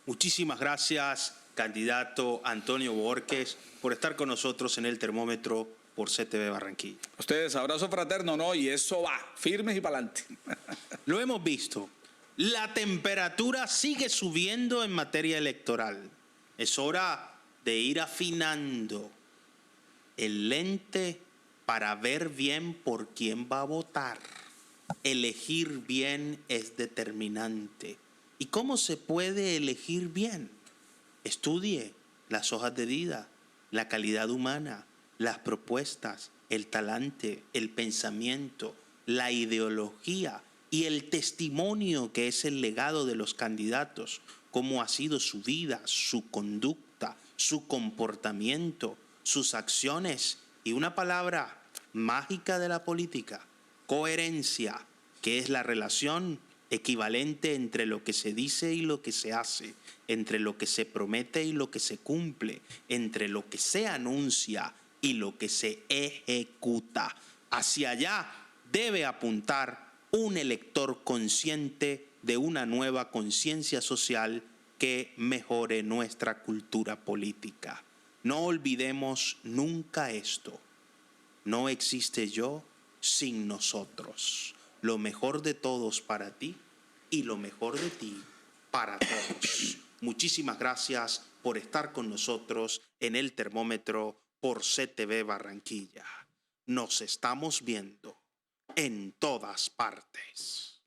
Muchísimas gracias, candidato Antonio Borges, por estar con nosotros en el termómetro por CTV Barranquilla. A ustedes, abrazo fraterno, ¿no? Y eso va, firmes y para adelante. Lo hemos visto. La temperatura sigue subiendo en materia electoral. Es hora de ir afinando el lente para ver bien por quién va a votar. Elegir bien es determinante. ¿Y cómo se puede elegir bien? Estudie las hojas de vida, la calidad humana, las propuestas, el talante, el pensamiento, la ideología y el testimonio que es el legado de los candidatos, cómo ha sido su vida, su conducta, su comportamiento, sus acciones y una palabra mágica de la política, coherencia, que es la relación equivalente entre lo que se dice y lo que se hace, entre lo que se promete y lo que se cumple, entre lo que se anuncia y lo que se ejecuta. Hacia allá debe apuntar un elector consciente de una nueva conciencia social que mejore nuestra cultura política. No olvidemos nunca esto. No existe yo sin nosotros. Lo mejor de todos para ti y lo mejor de ti para todos. Muchísimas gracias por estar con nosotros en el termómetro por CTV Barranquilla. Nos estamos viendo en todas partes.